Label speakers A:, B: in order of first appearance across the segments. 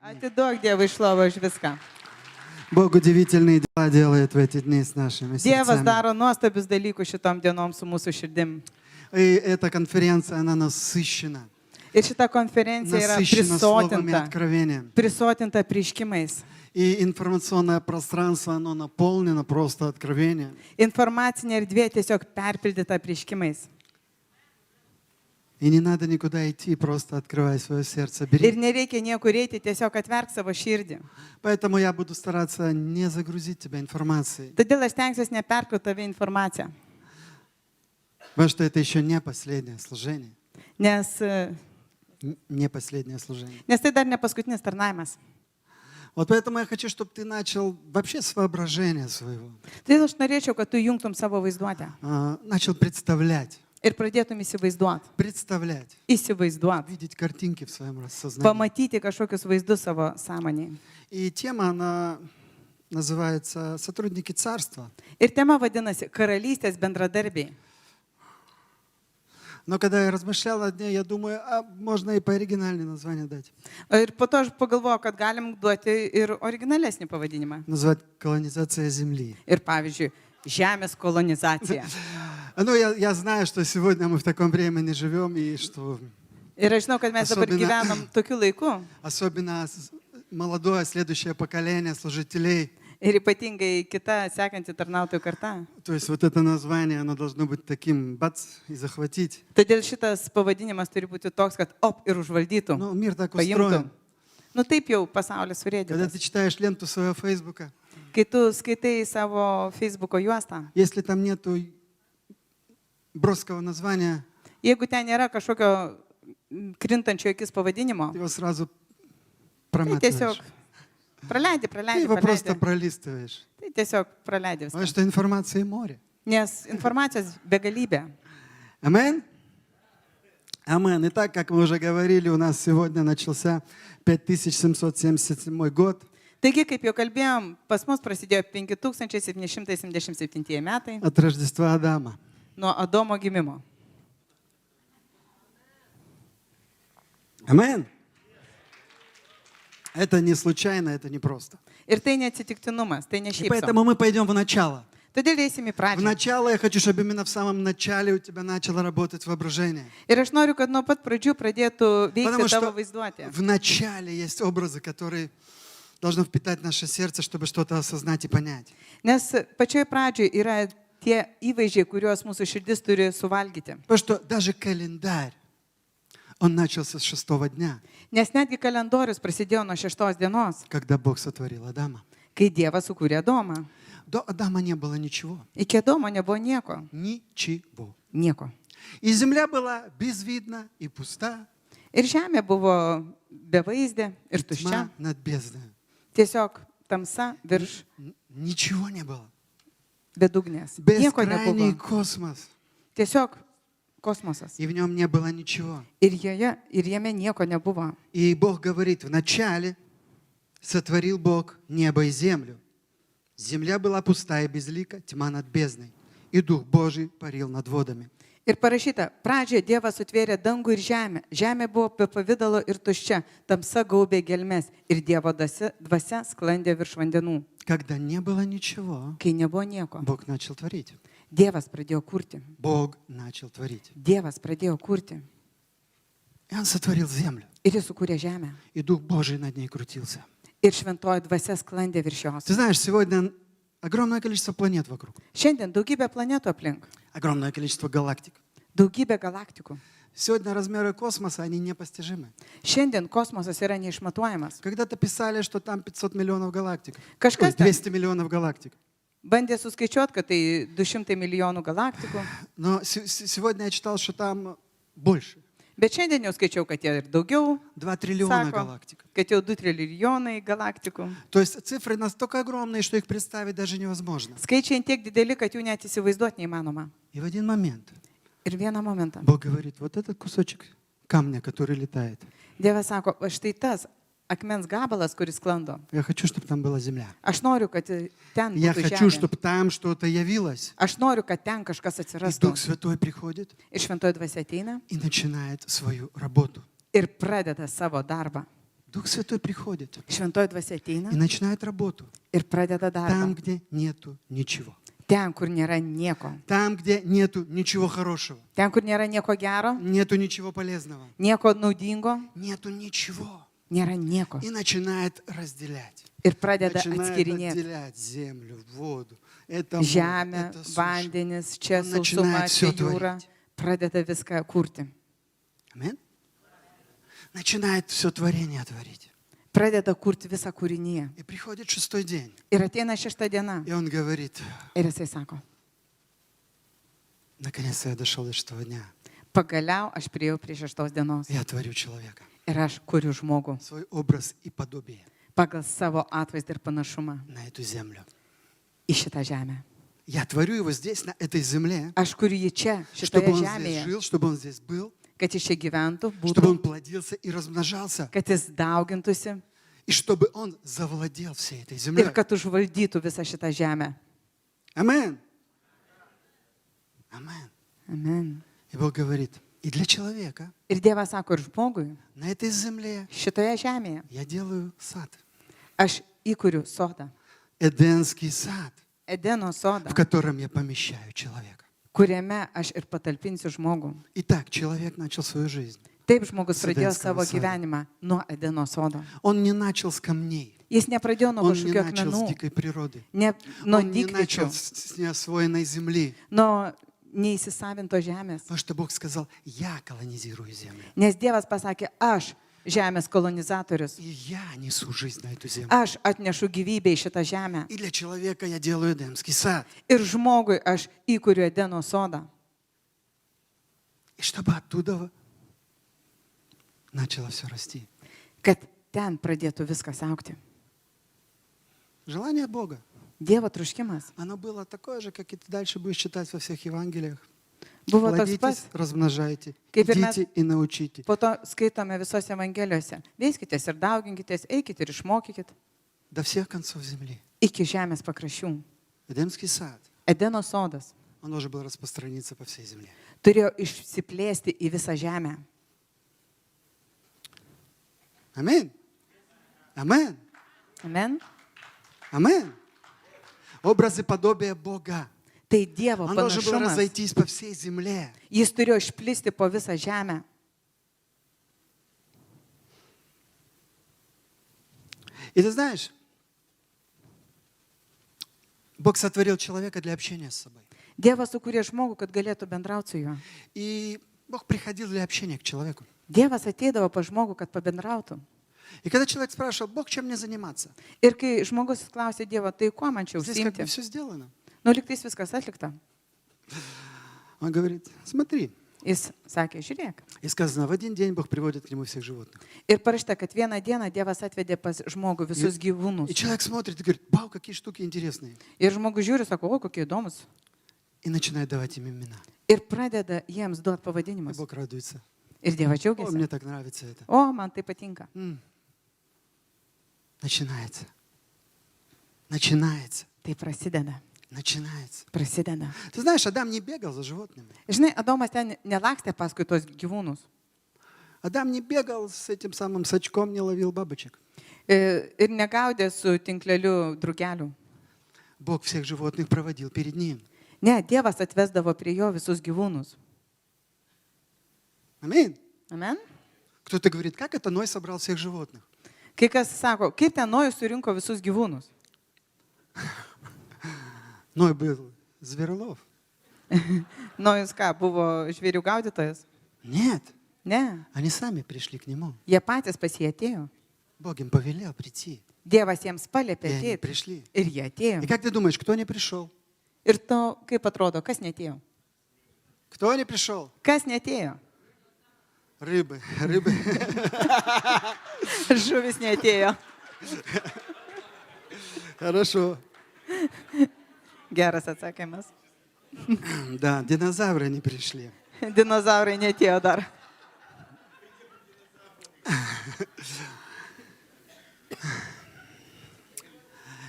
A: Atiduok Dievui šlovę už viską.
B: Бог удивительные дела делает в эти дни с нашими
A: Dievas
B: сердцами.
A: daro nuostabius dalykus šitom dienom su mūsų širdim.
B: И эта конференция, она насыщена.
A: Ir šita konferencija yra
B: Насыщена словами
A: prisotinta,
B: откровения.
A: prisotinta prieškimais.
B: И информационное пространство, оно наполнено просто откровением.
A: Informacinė erdvė tiesiog perpildyta prieškimais.
B: И не надо никуда идти, просто открывай свое сердце,
A: Ir
B: бери.
A: nereikia niekur eiti, tiesiog atverk savo širdį.
B: Поэтому я буду стараться не загрузить тебя информацией,
A: Todėl aš tenksiuosi neperkrauti tave informaciją.
B: потому что это еще не последнее служение.
A: Nes
B: Не последнее служение.
A: tai dar ne paskutinis tarnavimas.
B: Вот поэтому я хочу, чтобы ты начал вообще с воображения своего.
A: Todėl aš norėčiau, kad tu jungtum savo vaizduotę.
B: Начал представлять.
A: Ir pradėtum įsivaizduoti.
B: Представлять.
A: Įsivaizduoti.
B: Видеть картинки в своем сознании.
A: Pamatyti kažkokius vaizdus savo sąmonėje.
B: И тема, она называется «Сотрудники царства».
A: Ir tema vadinasi karalystės bendradarbiai.
B: Но когда я размышлял над ней, я думаю, можно и по оригинальное название дать.
A: Ir po to aš pagalvojau, kad galim duoti ir originalesnį pavadinimą.
B: Назвать «Колонизация Земли».
A: Ir pavyzdžiui, žemės kolonizacija.
B: Ну, я знаю, что сегодня мы в таком времени живем, и что
A: Ir aš žinau, kad mes dabar gyvenam tokiu laiku.
B: особенно молодое следующее поколение служителей.
A: Ir ypatingai kita sekanti tarnautojų karta.
B: То есть вот это название, оно должно быть таким, бац, и захватить.
A: Todėl šitas pavadinimas turi būti toks, kad ir užvaldytų.
B: Ну, мир так
A: Paimtų.
B: устроен.
A: Nu taip jau pasaulis
B: Когда
A: surėdėtas.
B: ты читаешь ленту своего Фейсбука,
A: Kai tu skaitai savo Facebook'o juostą,
B: если там нету броского названия,
A: jeigu ten nėra kažkokio krintančio akis pavadinimo,
B: ты его сразу
A: tai tiesiog
B: проматываешь.
A: praleidi,
B: Ты его просто
A: praleidi.
B: пролистываешь.
A: Tai tiesiog praleidi
B: Потому
A: viską.
B: что информации море.
A: Nes informacijos begalybė.
B: Амин? Амин. Итак, как мы уже говорили, у нас сегодня начался 5777 год.
A: Taigi, kaip jau kalbėjom, pas mus prasidėjo 5777 metai
B: От Рождества Адама.
A: nuo Adomo gimimo.
B: Амин. Это не случайно, это не просто.
A: Ir tai neatsitiktinumas, tai ne
B: И
A: šiaip.
B: поэтому мы пойдем в начало.
A: Todėl eisim į
B: В
A: pradžią.
B: начало я хочу, чтобы именно в самом начале у тебя начало работать воображение.
A: Ir aš noriu, kad nuo pat pradžių pradėtų
B: Потому
A: veikti tavo
B: что
A: vaizduotė.
B: в начале есть образы, которые должны впитать наше сердце, чтобы что-то осознать и понять.
A: Nes pačioj pradžioj yra tie įvaizdžiai, kuriuos mūsų širdis turi suvalgyti.
B: Потому что даже календарь, он начался с 6-го дня,
A: Nes netgi kalendorius prasidėjo nuo 6 dienos,
B: когда Бог сотворил Адама.
A: kai Dievas sukūrė Adomą.
B: До Адама не было ничего.
A: Iki Adomo nebuvo nieko.
B: Ничего.
A: Nieko.
B: И земля была безвидна и пуста,
A: Ir žemė buvo bevaizdė ir tuščia.
B: тьма над бездной.
A: Tiesiog tamsa virš
B: Ничего не было.
A: bedugnės. Nieko
B: Бескрайний
A: nebuvo.
B: космос.
A: Tiesiog kosmosas.
B: И в нем не было ничего.
A: Ir jame nieko nebuvo.
B: И Бог говорит, вначале сотворил Бог небо и землю. Земля была пустая и безлика, тьма над бездной. И Дух Божий парил над водами.
A: Ir parašyta, pradžioje Dievas sutvėrė dangų ir žemę. Žemė buvo be pavydalo ir tuščia, tamsa gaubė gelmes ir Dievo dvasia sklandė virš vandenų.
B: Когда не было ничего,
A: Kai nebuvo nieko,
B: Бог начал творить.
A: Dievas pradėjo kurti.
B: Бог начал творить.
A: Dievas pradėjo kurti.
B: И Он сотворил землю.
A: Ir jis sukūrė žemę.
B: И Дух Божий над ней крутился.
A: Ir šventoji dvasia sklandė virš jos.
B: Ты знаешь, сегодня огромное количество планет вокруг.
A: Šiandien daugybė planetų aplink.
B: Огромное количество галактик.
A: Daugybė galaktikų.
B: Сегодня размеры космоса, они непостижимы.
A: Šiandien kosmosas yra neišmatuojamas.
B: Когда-то писали, что там 500 миллионов галактик.
A: Kažkas
B: Ой,
A: ten
B: 200 миллионов галактик.
A: bandė suskaičiuoti, kad tai 200 milijonų galaktikų.
B: Но сегодня я читал, что там больше.
A: Bet šiandien jau skaičiau, kad jie ir daugiau,
B: 2 триллиона
A: sako,
B: галактик.
A: kad jau 2 trilijonai galaktikų.
B: То есть цифры настолько огромные, что их представить даже невозможно.
A: Skaičiai tiek dideli, kad jų net įsivaizduoti neįmanoma.
B: И в один момент
A: Ir vieną momentą.
B: Бог говорит, вот этот кусочек камня, который летает,
A: Dievas sako, va štai tas akmens gabalas, kuris sklando.
B: я хочу, чтобы там была земля.
A: Aš noriu, kad ten
B: Я
A: būtų
B: хочу,
A: žemė.
B: чтобы там что-то явилось.
A: Aš noriu, kad ten kažkas
B: И
A: atsirastų.
B: Дух Святой приходит
A: Ir šventoji dvasia ateina
B: и начинает свою работу.
A: ir pradeda savo darbą.
B: Дух Святой приходит
A: Šventoji dvasia ateina
B: и начинает работу
A: ir pradeda
B: там,
A: darbą.
B: где nėtų ничего.
A: Ten, kur nėra nieko.
B: Там, где нету ничего хорошего,
A: Ten, kur nėra nieko gero,
B: нету ничего полезного,
A: nieko naudingo,
B: нету ничего.
A: nėra nieko.
B: И начинает разделять.
A: Ir pradeda
B: Начинает
A: atskirinėti.
B: разделять землю, воду. Это море,
A: Žemę,
B: это суша.
A: vandenis, čia
B: Он
A: sausuma,
B: начинает
A: čia
B: всё
A: jūra.
B: творить.
A: Pradeda viską kurti.
B: Амин? Начинает все творение творить.
A: Pradeda kurti visą kūrinyje.
B: И приходит 6-й день.
A: Ir ateina 6 diena.
B: И он говорит,
A: Ir jisai sako,
B: наконец-то я дошел до 6-го дня.
A: pagaliau aš priejau prie 6 dienos.
B: Я творю человека.
A: Ir aš kuriu žmogų
B: Свой образ и подобие
A: pagal savo atvaizdą ir panašumą
B: на эту землю.
A: į šitą žemę.
B: Я творю его здесь, на этой земле,
A: Aš kuriu jį čia,
B: чтобы
A: šitoje
B: он здесь
A: žemėje,
B: жил, чтобы он здесь был,
A: kad jis čia gyventų,
B: чтобы он
A: būtų,
B: плодился и размножался,
A: kad jis daugintųsi
B: и чтобы он завладел всей этой
A: ir
B: землей.
A: kad užvaldytų visą šitą žemę.
B: Амин. Амин.
A: Amen.
B: И Бог говорит, и для человека
A: Ir Dievas sako, ir žmogui
B: на этой земле
A: šitoje žemėje
B: я делаю сад.
A: aš įkuriu sodą,
B: Эдемский сад,
A: Edeno sodą,
B: в котором я помещаю человека.
A: kuriame aš ir patalpinsiu žmogų.
B: Итак, человек начал свою жизнь.
A: Taip žmogus
B: С
A: pradėjo
B: Edenskio
A: savo
B: sodo.
A: gyvenimą nuo Edeno sodo.
B: Он не начал с камней,
A: Jis nepradėjo nuo
B: он не
A: kažkokių
B: начал с
A: akmenų,
B: дикой природы,
A: ne nuo
B: он не начал
A: dykviečių,
B: с неосвоенной земли.
A: nuo neįsisavinto žemės.
B: Потому что Бог сказал, я колонизирую землю.
A: Nes Dievas pasakė, aš žemės kolonizatorius,
B: И я несу жизнь на эту землю.
A: aš atnešu gyvybę į šitą žemę.
B: И для человека я делаю Эдемский сад.
A: Ir žmogui aš įkuriu Edeno sodą,
B: И чтобы оттуда начало все расти.
A: kad ten pradėtų viskas augti.
B: Желание Бога,
A: Dievo troškimas
B: оно было такое же, как и ты дальше будешь читать во всех Евангелиях.
A: buvo toks pats.
B: Плодитесь, размножайте,
A: Kaip ir mes
B: идите и научите.
A: po to skaitome visose Evangelijose. Veiskitės ir dauginkitės, eikite ir išmokykit
B: До всех концов земли.
A: iki žemės pakraščių.
B: Эдемский сад,
A: Edeno sodas
B: он должен был распространиться по всей земле.
A: turėjo išsiplėsti į visą žemę.
B: Аминь. Аминь.
A: Amen.
B: Аминь. Образы подобия Бога.
A: Tai Dievo
B: Он должен был
A: panašumas.
B: разойтись по всей земле.
A: Jis turėjo išplisti po visą žemę.
B: И ты знаешь, Бог сотворил человека для общения с собой.
A: Dievas sukūrė žmogų, kad galėtų bendrauti su juo.
B: И Бог приходил для общения к человеку.
A: Dievas ateidavo pa žmogų, kad pabendrautų.
B: И когда человек спрашивал, Бог, чем мне заниматься?
A: Ir kai žmogus klausė Dievo, tai kuo man čia
B: Здесь как бы
A: užsiimti?
B: все сделано.
A: Nu, liktais viskas atlikta.
B: Он говорит, смотри.
A: Jis sakė, žiūrėk.
B: И сказано, в один день Бог приводит к нему всех животных.
A: Ir parašyta, kad vieną dieną Dievas atvedė pas žmogų visus gyvūnus.
B: И человек смотрит и говорит, вау, какие штуки интересные.
A: Ir žmogus žiūri, sako, o kokie įdomus.
B: И начинает давать им имена.
A: Ir pradeda jiems duoti
B: И
A: pavadinimus.
B: Бог радуется.
A: Ir Dievas
B: О,
A: džiaugiasi.
B: мне так нравится это.
A: O, man tai patinka.
B: Начинается. Начинается.
A: Tai prasideda.
B: Начинается.
A: Prasideda.
B: Ты знаешь, Адам не бегал за животными.
A: Žinai, Adomas ten nelakstė paskui tos gyvūnus.
B: Адам не бегал с этим самым сачком, не ловил бабочек.
A: Ir negaudė su tinkleliu drugelių.
B: Бог всех животных проводил перед ним.
A: Ne, Dievas atvesdavo prie jo visus gyvūnus.
B: Аминь.
A: Amen.
B: Кто-то говорит, как это Ной собрал всех животных?
A: Kai kas sako, kaip ten Nojus surinko visus gyvūnus?
B: Ной был зверолов.
A: Nojus ką, buvo žvėrių gaudytojas?
B: Нет,
A: Ne,
B: они сами пришли к нему.
A: jie patys pas jį atėjo.
B: Бог им повелел прийти.
A: Dievas jiems paliepė
B: И они
A: ateiti.
B: пришли.
A: Ir jie atėjo.
B: И как ты думаешь, кто не пришел?
A: Ir to, kaip atrodo, kas netėjo?
B: Кто не пришел?
A: Kas netėjo?
B: Рыбы. Рыбы.
A: Žuvis netėjo.
B: Хорошо.
A: Geras atsakymas.
B: Да, динозавры не пришли.
A: Dinozaurai netėjo dar.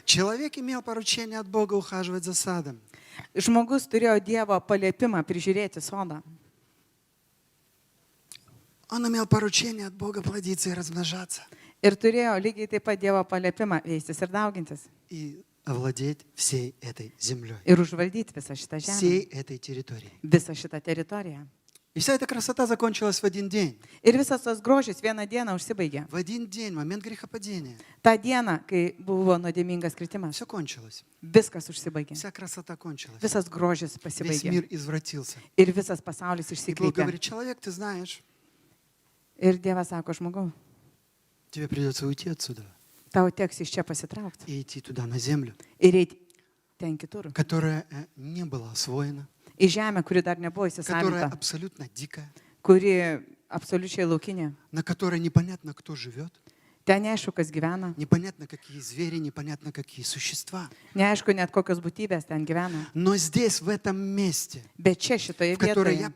B: Человек имел поручение от Бога ухаживать за садом.
A: Žmogus turėjo Dievo paliepimą prižiūrėti sodą.
B: Он имел поручение от Бога плодиться и размножаться.
A: Ir turėjo lygiai taip pat Dievo paliepimą veistis ir daugintis.
B: и овладеть всей этой землей,
A: Ir užvaldyti visą šitą žemę.
B: всей этой территорией.
A: Visą šitą teritoriją.
B: И вся эта красота закончилась в один день.
A: Ir visas tas grožis vieną dieną užsibaigė.
B: В один день, в момент грехопадения.
A: Ta diena, kai buvo nuodėmingas kritimas.
B: Все кончилось.
A: Viskas užsibaigė.
B: Вся красота кончилась.
A: Visas grožis
B: Весь
A: pasibaigė.
B: мир извратился.
A: Ir visas pasaulis
B: И Бог
A: išsikreipė.
B: говорит, человек, ты знаешь,
A: Ir Dievas sako, žmogau,
B: тебе придется уйти отсюда
A: tau teks iš čia pasitraukti
B: и идти туда, на землю,
A: ir eiti ten kitur.
B: которая не была освоена,
A: Į žemę, kuri dar nebuvo
B: которая
A: įsisavinta,
B: абсолютно дикая,
A: kuri absoliučiai laukinė.
B: на которой непонятно, кто живет,
A: Ten neaišku, kas gyvena,
B: непонятно, какие звери, непонятно, какие существа.
A: neaišku net kokios būtybės ten gyvena.
B: Но здесь, в этом месте,
A: Bet čia šitoje
B: в которое
A: vietoje,
B: я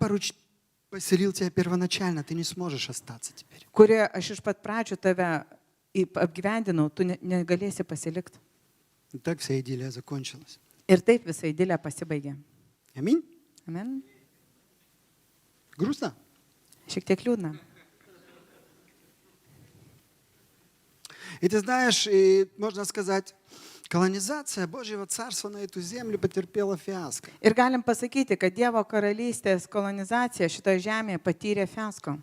B: поселил тебя первоначально, ты не сможешь остаться теперь.
A: kurioje aš iš pat pradžių tave apgyvendinau, tu negalėsi pasilikti.
B: И так вся идиллия закончилась.
A: Ir taip visa idilė pasibaigė.
B: Аминь.
A: Amen.
B: Грустно?
A: Šiek tiek liūdna.
B: И ты знаешь, и можно сказать, колонизация Божьего Царства на эту землю потерпела фиаско.
A: Ir galim pasakyti, kad Dievo karalystės kolonizacija šitoje žemėje patyrė fiasko.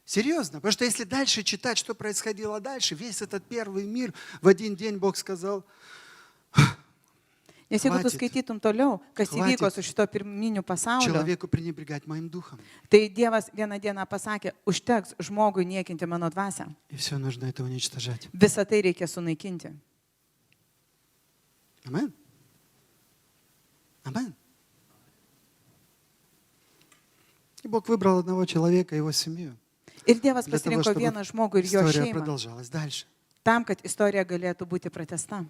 B: Серьезно, потому что если дальше читать, что происходило дальше, весь этот первый мир, в один день Бог сказал,
A: Nes jeigu tu
B: Хватит.
A: skaitytum toliau, kas
B: Хватит.
A: įvyko su šito pirminiu pasauliu,
B: человеку пренебрегать моим духом.
A: tai Dievas vieną dieną pasakė, užteks žmogui niekinti mano dvasią.
B: И все нужно это уничтожать.
A: Visą tai reikia sunaikinti.
B: Амен. Амен. И Бог выбрал одного человека и его семью.
A: Ir Dievas
B: Для того,
A: pasirinko
B: чтобы
A: vieną žmogų ir jo
B: история
A: šeimą,
B: продолжалась дальше.
A: tam, kad istorija galėtų būti pratęsta.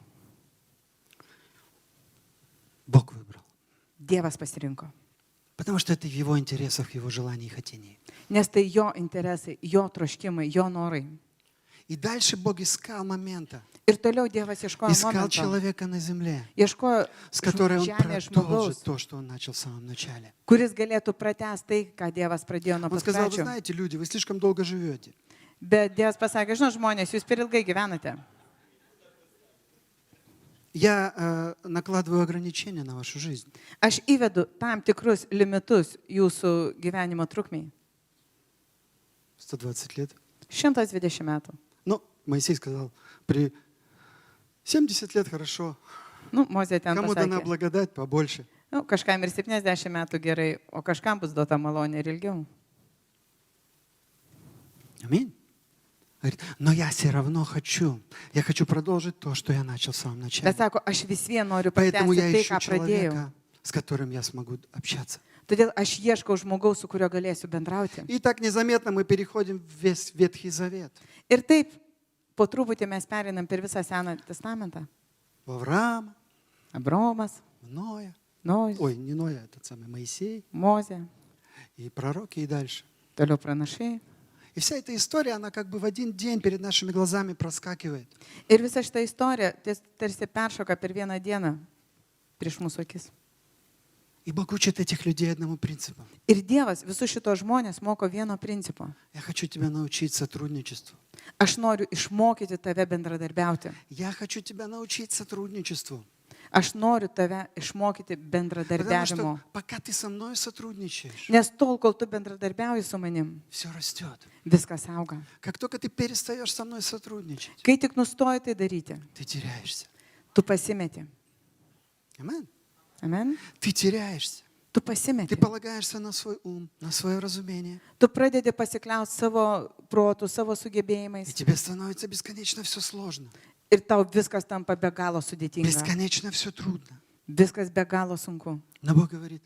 B: Бог выбрал.
A: Dievas pasirinko.
B: Потому что это в его интересах, в его желании и хотении.
A: Nes tai jo interesai, jo troškimai, jo norai.
B: И дальше Бог искал момента.
A: Ir toliau Dievas ieškojo
B: Искал
A: momento,
B: человека на земле,
A: ieškojo
B: с которой он
A: žemės
B: продолжит
A: žmogaus,
B: то, что он начал в самом начале.
A: kuris galėtų pratęsti tai, ką Dievas pradėjo nuo
B: Он сказал, вы
A: paskaičių.
B: знаете, люди, вы слишком долго живете.
A: Bet Dievas pasakė, žinot, žmonės, jūs per ilgai gyvenate.
B: Я накладываю ограничения на вашу жизнь.
A: Aš įvedu tam tikrus limitus jūsų gyvenimo trukmiai.
B: 120 лет.
A: 120 metų.
B: Ну, Моисей сказал, при 70 лет хорошо.
A: Nu, Mozė ten
B: Кому дана
A: pasakė,
B: благодать побольше.
A: nu, kažkam ir 70 metų gerai, o kažkam bus duota malonė ir ilgiau.
B: Аминь. Говорит, но я все равно хочу. Я хочу продолжить то, что я начал в самом начале.
A: Bet sako, aš vis vien noriu
B: Поэтому я
A: pratęsti tai,
B: ищу
A: ką pradėjau.
B: человека, с которым я смогу общаться.
A: Todėl aš ieškau žmogaus, su kuriuo galėsiu bendrauti.
B: И так незаметно мы переходим в весь Ветхий Завет.
A: Ir taip, po truputį mes perinam per visą Seną testamentą.
B: В Авраама,
A: Abraomas,
B: в Ноя.
A: Nojus,
B: Ой, не Ноя, этот самый Моисей.
A: Mozė,
B: И пророки, и дальше.
A: toliau pranašai.
B: И вся эта история, она как бы в один день перед нашими глазами проскакивает.
A: Ir visa šita istorija tarsi peršoka per vieną dieną prieš mūsų akis.
B: И Бог учит этих людей одному принципу.
A: Ir Dievas visus šitos žmonės moko vieno principo.
B: Я хочу тебя научить сотрудничеству.
A: Aš noriu išmokyti tave bendradarbiauti.
B: Я хочу тебя научить сотрудничеству.
A: Aš noriu tave išmokyti
B: Потому
A: bendradarbiavimo.
B: что пока ты со мной сотрудничаешь,
A: Nes tol, kol tu bendradarbiauji su manim,
B: все растет.
A: viskas auga.
B: Как только ты перестаешь со мной сотрудничать,
A: Kai tik nustoji tai daryti,
B: ты теряешься.
A: tu pasimeti.
B: Amen.
A: Amen.
B: Ты теряешься.
A: Tu pasimeti.
B: Ты полагаешься на свой ум, на свое разумение.
A: Tu pradedi pasikliauti savo protų, savo
B: И
A: sugebėjimais.
B: тебе становится бесконечно все сложно.
A: Ir tau viskas tampa be galo sudėtinga.
B: Bесконечно все трудно.
A: Viskas be galo sunku.
B: Но Бог говорит,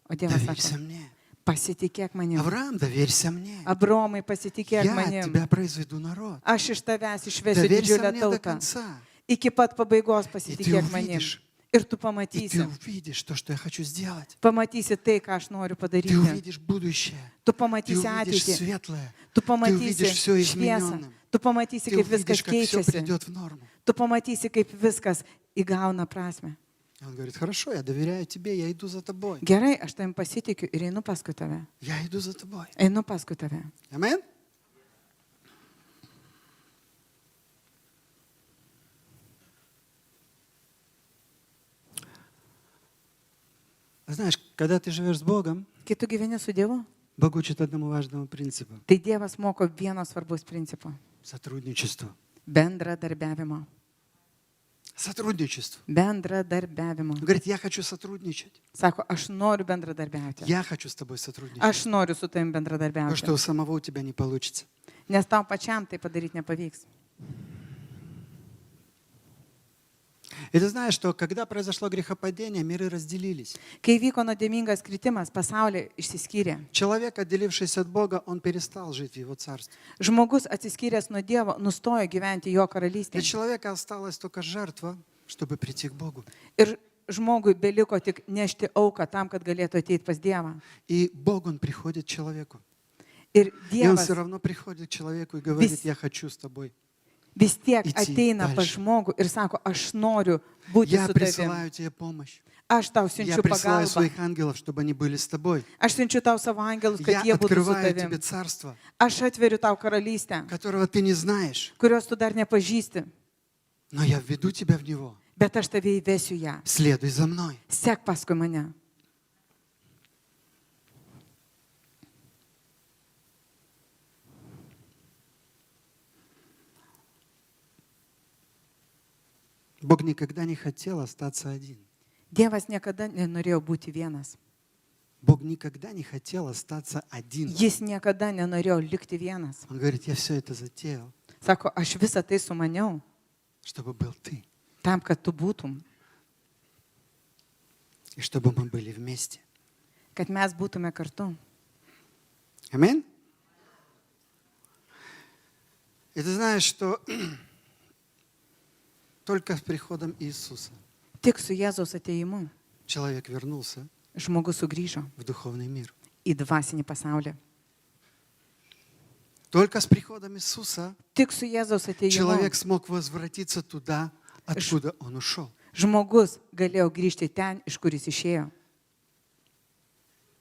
A: O Dievas
B: доверься
A: sako,
B: мне.
A: pasitikėk manim.
B: Авраам, доверься мне.
A: Abromai, pasitikėk
B: Я
A: manim.
B: тебя произведу народ.
A: Aš iš tavęs išvesiu
B: Доверься
A: didžiulę
B: мне до
A: tautą.
B: конца.
A: Iki pat pabaigos
B: И ты
A: pasitikėk manim.
B: увидишь,
A: Ir tu
B: и ты
A: pamatysi.
B: увидишь то, что я хочу сделать.
A: Pamatysi tai, ką aš noriu
B: Ты
A: padaryti.
B: увидишь будущее.
A: Tu
B: Ты
A: pamatysi
B: увидишь
A: ateitį.
B: светлое.
A: Tu
B: Ты
A: pamatysi
B: увидишь все
A: šviesą.
B: измененным.
A: Tu pamatysi,
B: Ты
A: kaip viskas
B: увидишь, как все
A: keičiasi.
B: придет в норму.
A: Tu pamatysi, kaip viskas įgauna prasme.
B: И он говорит, хорошо, я доверяю тебе, я иду за тобой.
A: Gerai, aš tavim pasitikiu ir einu paskui tave.
B: Я иду за тобой.
A: Einu paskui tave.
B: Амен? Знаешь, когда ты живешь с Богом,
A: Kai tu gyveni su Dievu,
B: Бог учит одному важному принципу
A: tai Dievas moko vieno svarbus principo
B: – сотрудничеству.
A: - bendradarbiavimo.
B: Сотрудничеству.
A: Bendradarbiavimo.
B: Он говорит, я хочу сотрудничать.
A: Sako, aš noriu bendradarbiauti.
B: Я хочу с тобой сотрудничать.
A: Aš noriu su tavim
B: Потому
A: bendradarbiauti.
B: что у самого у тебя не получится.
A: Nes tau pačiam tai padaryti nepavyks.
B: И ты знаешь, что когда произошло грехопадение, миры разделились.
A: Kai vyko nuodėmingas kritimas, pasaulyje išsiskyrė.
B: Человек, отделившийся от Бога, он перестал жить в Его царстве.
A: Žmogus atsiskyręs nuo Dievo nustojo gyventi jo
B: Для
A: karalystėje.
B: человека осталась только жертва, чтобы прийти к Богу.
A: Ir žmogui beliko tik nešti auką tam, kad galėtų ateiti pas Dievą.
B: И Бог, Он приходит к человеку.
A: Ir
B: И Он
A: Dievas
B: все равно приходит к человеку и говорит, я хочу с тобой.
A: vis tiek
B: Iti
A: ateina pas
B: dalše.
A: žmogų ir sako, aš noriu būti
B: Я
A: su tavimi.
B: присылаю тебе помощь.
A: Aš tau
B: Я
A: siunčiu
B: присылаю
A: pagalbą.
B: своих ангелов, чтобы они были с тобой.
A: Aš siunčiu tau savo angelus,
B: Я
A: kad jie būtų su
B: открываю тебе
A: tavimi.
B: царство,
A: Aš atveriu tau karalystę,
B: которого ты не знаешь,
A: kurios tu dar nepažįsti,
B: но я введу тебя в него.
A: bet aš tave įvesiu ją.
B: Следуй за мной.
A: Sek paskui mane.
B: Бог никогда не хотел остаться один.
A: Dievas niekada nenorėjo būti vienas.
B: Бог никогда не хотел остаться один.
A: Jis niekada nenorėjo likti vienas.
B: Он говорит, я все это затеял,
A: Sako, aš visą tai sumaniau
B: чтобы был ты,
A: tam, kad tu būtum,
B: и чтобы мы были вместе.
A: kad mes būtume kartu.
B: Аминь? И ты знаешь, что только с приходом Иисуса
A: Tik su Jėzaus ateimu
B: человек вернулся
A: žmogus sugrįžo
B: в духовный мир.
A: į dvasinį pasaulį.
B: Только с приходом Иисуса
A: Tik su Jėzaus ateimu
B: человек смог возвратиться туда, откуда он ушел.
A: žmogus galėjo grįžti ten, iš kur jis išėjo,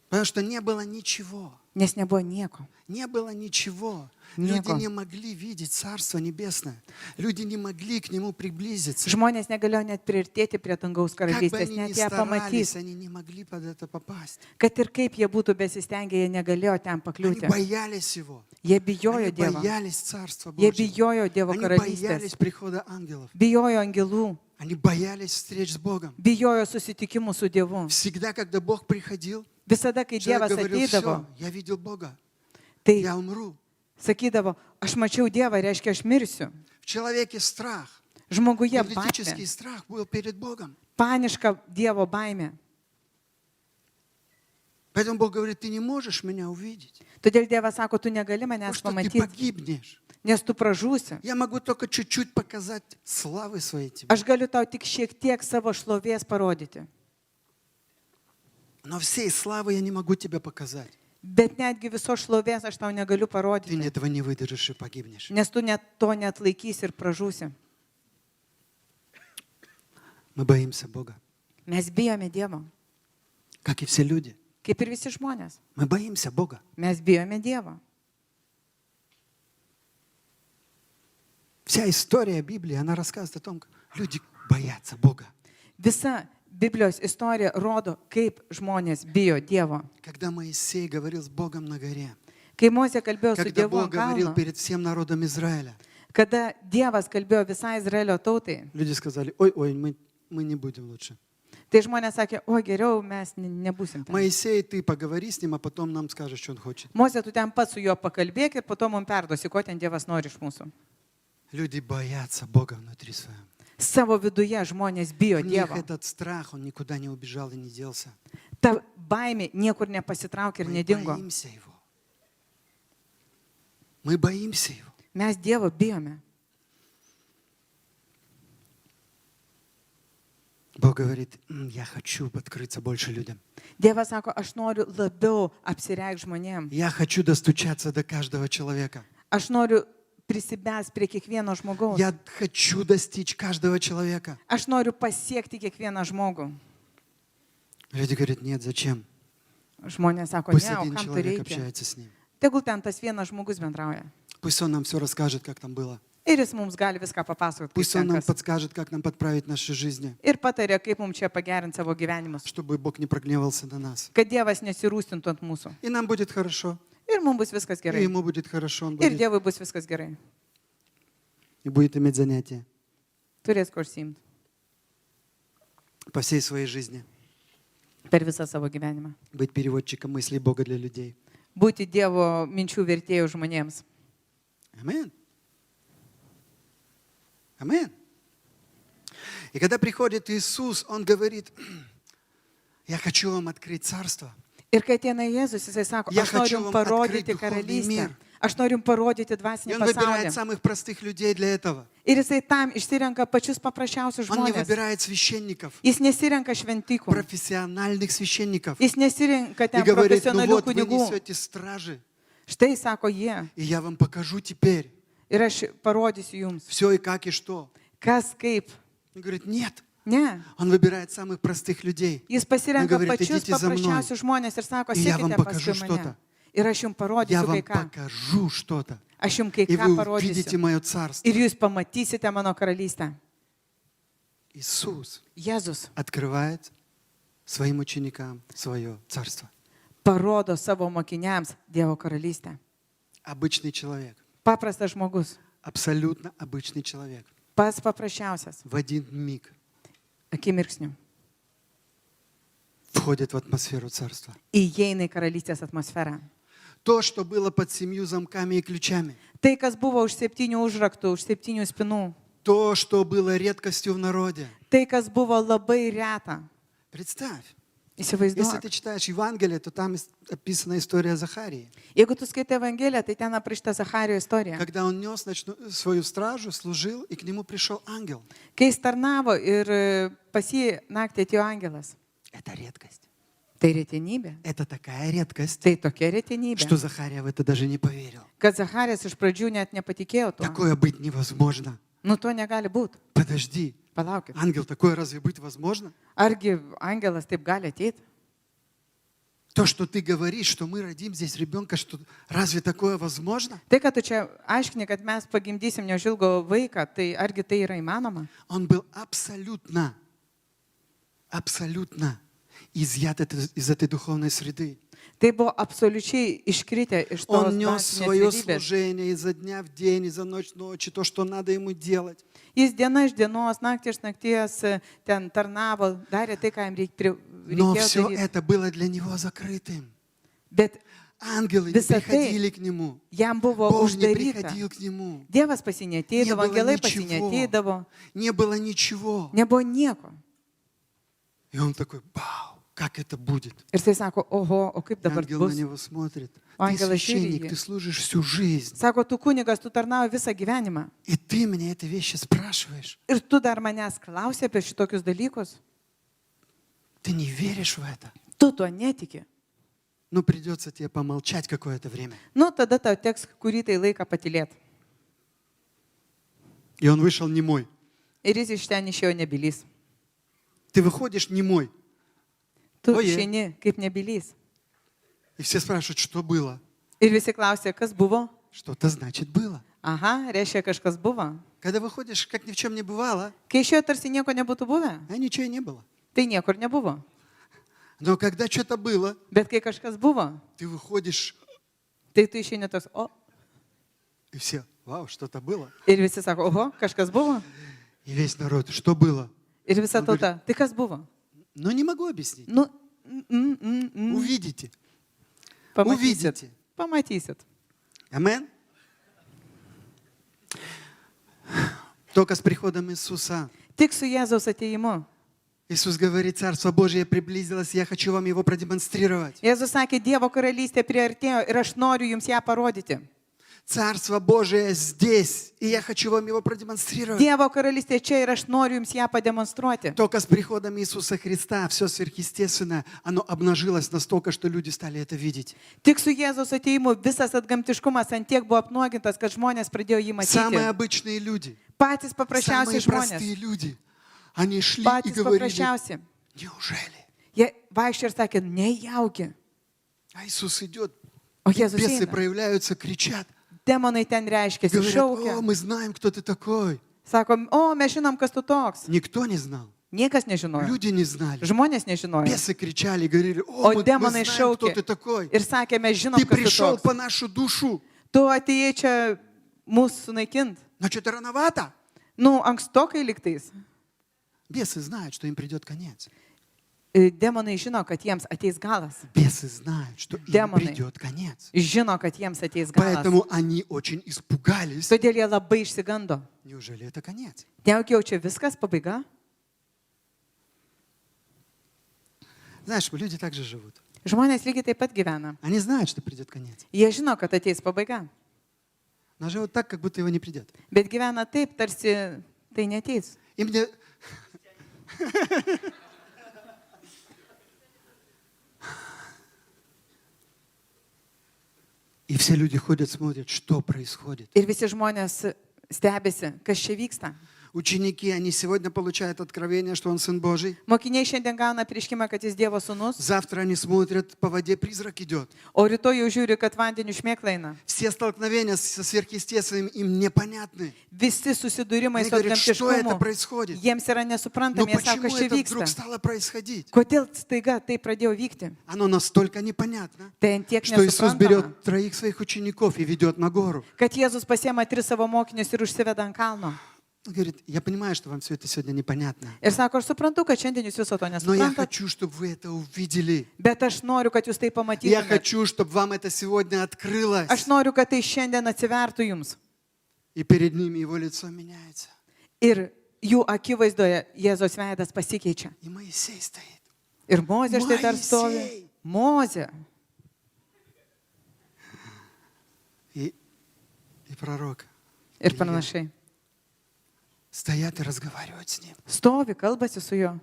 B: Потому что не было ничего.
A: nes nebuvo nieko.
B: Не было ничего.
A: Nieko.
B: Люди не могли видеть Царство Небесное. Люди не могли к нему приблизиться.
A: Žmonės negalėjo net priartėti prie dangaus
B: Как бы
A: karalystės,
B: они ни
A: net ją pamatyti.
B: старались, они не могли под это попасть.
A: Kad ir kaip jie būtų besistengę, jie negalėjo ten
B: Они
A: pakliūti.
B: боялись его.
A: Jie bijojo
B: Они
A: Dievo.
B: боялись Царства
A: Jie
B: Божьего.
A: bijojo Dievo
B: Они боялись
A: karalystės.
B: прихода ангелов.
A: Bijojo angelų.
B: Они боялись встреч с Богом.
A: Bijojo susitikimų su Dievu.
B: Всегда, когда Бог приходил,
A: Visada, kai
B: человек
A: Dievas
B: говорил,
A: ateidavo,
B: все, я видел Бога,
A: tai
B: я умру.
A: sakydavo, aš mačiau Dievą, reiškia, aš mirsiu.
B: В человеке страх.
A: Žmoguje
B: Эвлетический
A: baimė,
B: страх был перед Богом.
A: paniška Dievo baimė.
B: Поэтому Бог говорит, ты не можешь меня увидеть,
A: Todėl Dievas sako, tu negali
B: потому
A: manęs
B: что ты
A: pamatyti,
B: погибнешь.
A: nes tu pražūsi.
B: Я могу только чуть-чуть показать славы своей тебе.
A: Aš galiu tau tik šiek tiek savo šlovės parodyti.
B: Но всей славы я не могу тебе показать.
A: Bet netgi visos šlovės aš tau negaliu
B: Ты
A: parodyti,
B: этого не выдержишь и погибнешь.
A: nes tu net to net laikysi ir pražūsi.
B: Мы боимся Бога,
A: Mes bijome Dievo,
B: как и все люди.
A: kaip ir visi žmonės.
B: Мы боимся Бога.
A: Mes bijome Dievo.
B: Вся история Библии, она рассказывает о том, как люди боятся Бога.
A: Visa Biblijos istorija rodo, kaip žmonės bijo Dievo.
B: Когда Моисей говорил с Богом на горе,
A: Kai Mozė kalbėjo su
B: когда
A: Dievu
B: Бог
A: ant
B: говорил
A: kalno,
B: перед всем народом Израиля,
A: kada Dievas kalbėjo visai Izraelio tautai,
B: люди сказали, ой, мы не будем лучше.
A: tai žmonės sakė, o geriau mes nebūsim ten.
B: Моисей, ты поговори с ним, а потом нам скажешь, что он хочет.
A: Mozė, tu ten pats su juo pakalbėk ir po to mums perduosi, ko ten Dievas nori iš mūsų.
B: Люди боятся Бога внутри своем.
A: Savo viduje žmonės bijo
B: В них
A: Dievo.
B: этот страх, он никуда не убежал и не делся.
A: Ta baimė niekur nepasitraukė ir
B: Мы
A: nedingo.
B: боимся Его. Мы боимся Его.
A: Mes Dievo bijome.
B: Бог говорит, я хочу открыться больше людям.
A: Dievas sako, aš noriu labiau apsireikšti žmonėm.
B: Я хочу достучаться до каждого человека.
A: Aš noriu prisibęs prie kiekvieno žmogaus.
B: Я хочу достичь каждого человека.
A: Aš noriu pasiekti kiekvieną žmogų.
B: Люди говорят, нет, зачем?
A: Žmonės sako,
B: Пусть
A: ne, o
B: один
A: kam tai
B: человек
A: reikia?
B: общается с ним.
A: Tegul ten tas vienas žmogus bendrauja.
B: Пусть он нам все расскажет, как там было.
A: Ir jis mums gali viską papasakoti, kaip
B: Пусть Он нам
A: sekasi.
B: подскажет, как нам подправить наши жизни,
A: Ir patarė, kaip mums čia pagerinti savo gyvenimus.
B: чтобы Бог не прогневался на нас.
A: Kad Dievas nesirūstintų ant mūsų.
B: И нам будет хорошо,
A: Ir mums bus viskas
B: и
A: gerai.
B: Ему будет хорошо, Он
A: Ir
B: будет,
A: Dievui bus viskas gerai.
B: и будет иметь занятия
A: Turės kur užsiimti
B: по всей своей жизни.
A: per visą savo gyvenimą.
B: Быть переводчиком мыслей Бога для людей.
A: Būti Dievo minčių vertėjų žmonėms.
B: Амин. Амин. И когда приходит Иисус, Он говорит, я хочу вам открыть царство.
A: Ir kai ateina Jėzus, jisai sako,
B: Я
A: aš noriu
B: хочу
A: jums
B: вам
A: parodyti
B: открыть духовный
A: karalystę.
B: мир.
A: Aš noriu jums parodyti
B: И
A: dvasinį
B: Он выбирает
A: pasaulį.
B: самых простых людей для этого.
A: Ir jisai tam išsirenka pačius paprasčiausius
B: Он не
A: žmonės.
B: выбирает священников,
A: Jis nesirenka šventikų.
B: профессиональных священников.
A: Jis nesirenka
B: И
A: ten
B: говорит, ну
A: profesionalių
B: вот, вы
A: kunigų.
B: несете стражи,
A: Štai sako jie.
B: и я вам покажу теперь
A: Ir aš parodysiu jums,
B: все и как и что.
A: kas kaip.
B: Он говорит, нет.
A: Ne.
B: Он выбирает самых простых людей.
A: Jis pasirenka
B: говорит,
A: pačius
B: «Идите за мной,
A: paprasčiausius žmonės ir sako,
B: и я вам
A: sekite
B: покажу
A: paskui
B: что-то.
A: mane. Ir aš jums
B: Я
A: parodysiu kai
B: вам
A: ką.
B: покажу что-то.
A: Aš jums kai
B: И
A: ką
B: вы увидите
A: parodysiu.
B: мое царство.
A: Ir jūs pamatysite mano karalystę.
B: Иисус
A: Jėzus
B: открывает своим ученикам свое царство.
A: parodo savo mokiniams Dievo karalystę.
B: Обычный человек,
A: Paprastas žmogus.
B: абсолютно обычный человек,
A: Pats paprasčiausias.
B: в один миг
A: Akimirksniu.
B: входит в атмосферу царства.
A: Įeina į karalystės atmosferą.
B: То, что было под 7 замками и ключами,
A: Tai, kas buvo už 7 užraktų, už 7 spinų.
B: то, что было редкостью в народе.
A: Tai, kas buvo labai reta.
B: Представь, если
A: Įsivaizduok.
B: ты читаешь Евангелие, то там описана история Захарии.
A: Jeigu tu skaitai Evangeliją, tai ten aprašyta Zachario istorija.
B: Когда он нес свою стражу, служил, и к нему пришел ангел.
A: Kai jis tarnavo ir pas jį naktį atėjo angelas.
B: Это редкость.
A: Tai retenybė.
B: Это такая редкость,
A: Tai tokia retenybė.
B: что Захария в это даже не поверил.
A: Kad Zacharijas iš pradžių net nepatikėjo to.
B: Такое быть невозможно.
A: Nu, to negali būti.
B: Подожди,
A: Palaukit.
B: ангел, такое разве быть возможно?
A: Argi angelas taip gali ateiti?
B: То, что ты говоришь, что мы родим здесь ребенка, что разве такое возможно?
A: Tai, kad tu čia aiškini, kad mes pagimdysim neužilgo vaiką, tai argi tai yra įmanoma?
B: Он был абсолютно изъят из этой духовной среды.
A: Tai buvo absoliučiai iškritę iš tos
B: Он нес свое
A: dvasinės realybės.
B: служение изо дня в день, изо ночь в ночь, и то, что надо ему делать.
A: Jis diena iš dienos, naktį iš nakties ten tarnavo, darė tai, ką jam
B: Но
A: reikėjo
B: все
A: daryti.
B: это было для него закрытым.
A: Bet
B: Ангелы не
A: Высоты.
B: приходили к нему.
A: jam buvo
B: Бог не
A: uždaryta.
B: приходил к нему.
A: Dievas pasinėtėdavo,
B: Не было
A: angelai
B: ничего.
A: pasinėtėdavo.
B: Не было ничего.
A: Nebuvo nieko.
B: И он такой, вау, как это будет?
A: Ir jisai sako, oho, o kaip
B: И
A: dabar
B: ангел на
A: bus?
B: него смотрит. Ты
A: Ангелы
B: священник,
A: žiūri į jį.
B: ты служишь всю жизнь.
A: Sako, tu kunigas, tu tarnauji visą gyvenimą.
B: И ты мне эти вещи спрашиваешь.
A: Ir tu dar manęs klausi apie šitokius dalykus.
B: Ты не веришь в это.
A: Tu tuo netiki.
B: Но придется тебе помолчать какое-то время.
A: Nu, tada tau teks kurį tai laiką patilėti.
B: И он вышел немой.
A: Ir jis iš ten išėjo nebylys.
B: Ты выходишь немой.
A: Tu
B: Oje.
A: išeini kaip nebylys.
B: И все спрашивают, что было.
A: Ir visi klausė, kas buvo?
B: Что-то значит было.
A: Aha, reiškia kažkas buvo.
B: Когда выходишь, как ни в чем не бывало,
A: Kai išėjo tarsi nieko nebūtų buvę,
B: а ничего и не было.
A: tai niekur nebuvo.
B: Но когда что-то было,
A: Bet kai kažkas buvo,
B: ты выходишь,
A: tai tu išeini toks, o.
B: и все, вау, что-то было.
A: Ir visi sako, oho, kažkas buvo.
B: И весь народ, что было?
A: Ir visa
B: Nu,
A: tauta, tai kas buvo?
B: Но не могу объяснить.
A: Nu,
B: Увидите.
A: pamatysit.
B: Увидите.
A: Pamatysit.
B: Амен. Только с приходом Иисуса.
A: Tik su Jėzaus ateimu.
B: Иисус говорит, Царство Божие приблизилось, я хочу вам его продемонстрировать.
A: Jėzus sakė, Dievo karalystė priartėjo ir aš noriu jums ją parodyti.
B: Царство Божие здесь, и я хочу вам его продемонстрировать.
A: Dievo karalystė čia ir aš noriu jums ją pademonstruoti.
B: Только с приходом Иисуса Христа все сверхъестественное, оно обнажилось настолько, что люди стали это видеть.
A: Tik su Jėzaus ateimu visas atgamtiškumas ant tiek buvo apnuogintas, kad žmonės pradėjo jį
B: Самые
A: matyti.
B: обычные люди,
A: Patys
B: самые
A: paprasčiausi
B: простые
A: žmonės.
B: люди, они шли и
A: Patys
B: говорили,
A: paprasčiausi.
B: неужели?
A: Jie vaikščia ir sakė, nejaugi.
B: А Иисус идет,
A: O Jėzus
B: бесы
A: eina.
B: проявляются, кричат.
A: Demonai ten reiškia,
B: Говорят,
A: šaukia.
B: о, мы знаем, кто ты такой.
A: Sako, o, mes žinom, kas tu toks.
B: Никто не знал.
A: Niekas nežinojo.
B: Люди не знали.
A: Žmonės nežinojo.
B: Бесы кричали и говорили, о,
A: O
B: мы
A: demonai
B: знаем, кто
A: šaukė.
B: ты такой.
A: Ir sakė, mes žinom,
B: Ты
A: kas tu
B: пришел
A: toks.
B: по нашу душу.
A: Tu atėjai čia mūsų sunaikint.
B: Но что-то rановато.
A: Nu, ankstokai liktais.
B: Бесы знают, что им придет конец.
A: Demonai žino, kad jiems ateis galas.
B: Бесы знают, что им
A: Демоны.
B: придет конец.
A: Žino, kad jiems ateis galas.
B: Поэтому они очень испугались.
A: Todėl jie labai išsigando.
B: Неужели это конец?
A: Nejaugi jau čia viskas pabaiga?
B: Знаешь, люди так же живут.
A: Žmonės lygiai taip pat gyvena.
B: Они знают, что придет конец.
A: Jie žino, kad ateis pabaiga.
B: Но живут так, как будто его не придет.
A: Bet gyvena taip, tarsi tai neteis.
B: И мне... И все люди ходят, смотрят, что происходит.
A: Ir visi žmonės stebisi, kas čia vyksta.
B: Ученики, они сегодня получают откровение, что он Сын Божий.
A: Mokiniai šiandien gauna prieškimą, kad jis Dievo sūnus,
B: Завтра они смотрят, по воде призрак идет.
A: o rytoj jau žiūri, kad vandeniu šmėkla eina.
B: Все столкновения со сверхъестественным им непонятны.
A: Visi susidūrimai
B: Они
A: su
B: говорят, что это
A: antgamtiškumu
B: происходит?
A: jiems yra
B: Но
A: nesuprantami, jie sako,
B: почему
A: kas čia
B: это вдруг
A: vyksta.
B: стало происходить?
A: Kodėl staiga tai pradėjo vykti?
B: Оно настолько непонятно,
A: Tai ant tiek
B: что Иисус
A: nesuprantama,
B: берет 3 своих учеников и ведет на гору.
A: kad Jėzus pasiema 3 savo mokinius ir užsiveda ant kalno.
B: Он говорит, я понимаю, что вам все это сегодня непонятно,
A: Ir sako, aš suprantu, kad šiandien jūs viso to
B: но я
A: nesuprantate,
B: хочу, чтобы вы это увидели.
A: bet aš noriu, kad jūs tai
B: Я
A: pamatytumėte.
B: хочу, чтобы вам это сегодня открылось.
A: Aš noriu, kad tai šiandien atsivertų jums.
B: И перед ними его лицо меняется.
A: Ir jų akivaizdoje Jėzos veidas pasikeičia.
B: И Моисей стоит.
A: Ir Mozė štai dar stovi. Mozė.
B: И пророк
A: Ir panašiai.
B: стоят и разговаривают с ним.
A: Stovi, kalbasi su juo.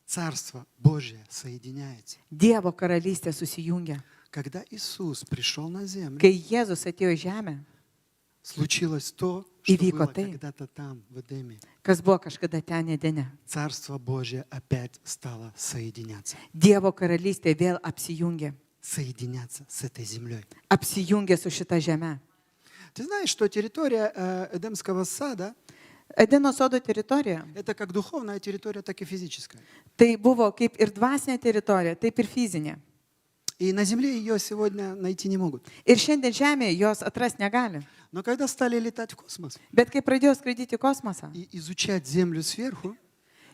B: Царство Божье соединяется.
A: Dievo karalystė susijungia.
B: Когда Иисус пришел на землю,
A: Kai Jėzus atėjo į žemę,
B: случилось то, что
A: Įvyko
B: было
A: tai.
B: когда-то там, в Эдеме.
A: kas buvo kažkada ten Edene.
B: Царство Божье опять стало соединяться.
A: Dievo karalystė vėl apsijungia.
B: Соединяться с этой землей.
A: Apsijungia su šita žeme.
B: Ты знаешь, что территория Эдемского сада
A: Edeno sodo teritorija.
B: это как духовная территория, так и физическая.
A: Tai buvo kaip ir dvasinė teritorija, taip ir fizinė.
B: И на земле ее сегодня найти не могут.
A: Ir šiandien žemėje jos atras negali.
B: Но когда стали летать в космос
A: Bet kai pradėjo skraidyti į kosmosą
B: и изучать Землю сверху,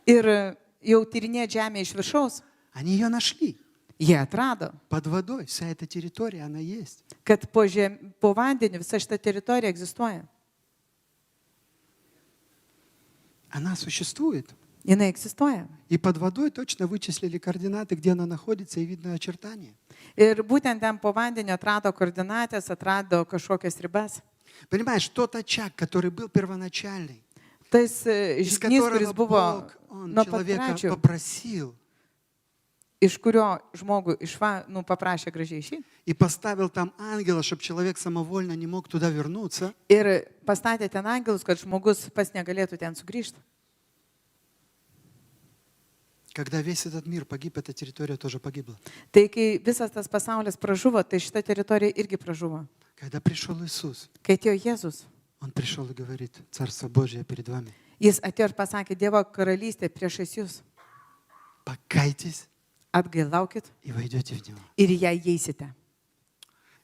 A: ir jau tyrinėti žemę iš viršaus,
B: они ее нашли.
A: jie atrado,
B: Под водой вся эта территория, она есть.
A: kad po vandeniu visa šita teritorija egzistuoja.
B: Она существует.
A: Jinai egzistuoja.
B: И под водой точно вычислили координаты, где она находится, и видно очертания.
A: Ir būtent ten po vandeniu atrado koordinatės, atrado kažkokias ribas.
B: Понимаешь, тот очаг, который был первоначальный,
A: Tas
B: из
A: židinys, kuris
B: которого
A: buvo
B: Бог, Он
A: nuo pat
B: человека
A: pradžių,
B: попросил
A: iš kurio žmogų paprašė gražiai išeiti.
B: и поставил там ангела, чтобы человек самовольно не мог туда вернуться,
A: Ir pastatė ten angelus, kad žmogus pats negalėtų ten sugrįžti.
B: когда весь этот мир погиб, эта территория тоже погибла.
A: Tai kai visas tas pasaulis pražuvo, tai šita teritorija irgi pražuvo.
B: Когда пришел Иисус,
A: Kai atėjo Jėzus,
B: Он пришел и говорит, Царство Божье перед вами.
A: jis atėjo ir pasakė, Dievo karalystė priešais jūs.
B: Покайтесь
A: Atgailaukit
B: и войдете в Него.
A: ir į ją įeisite.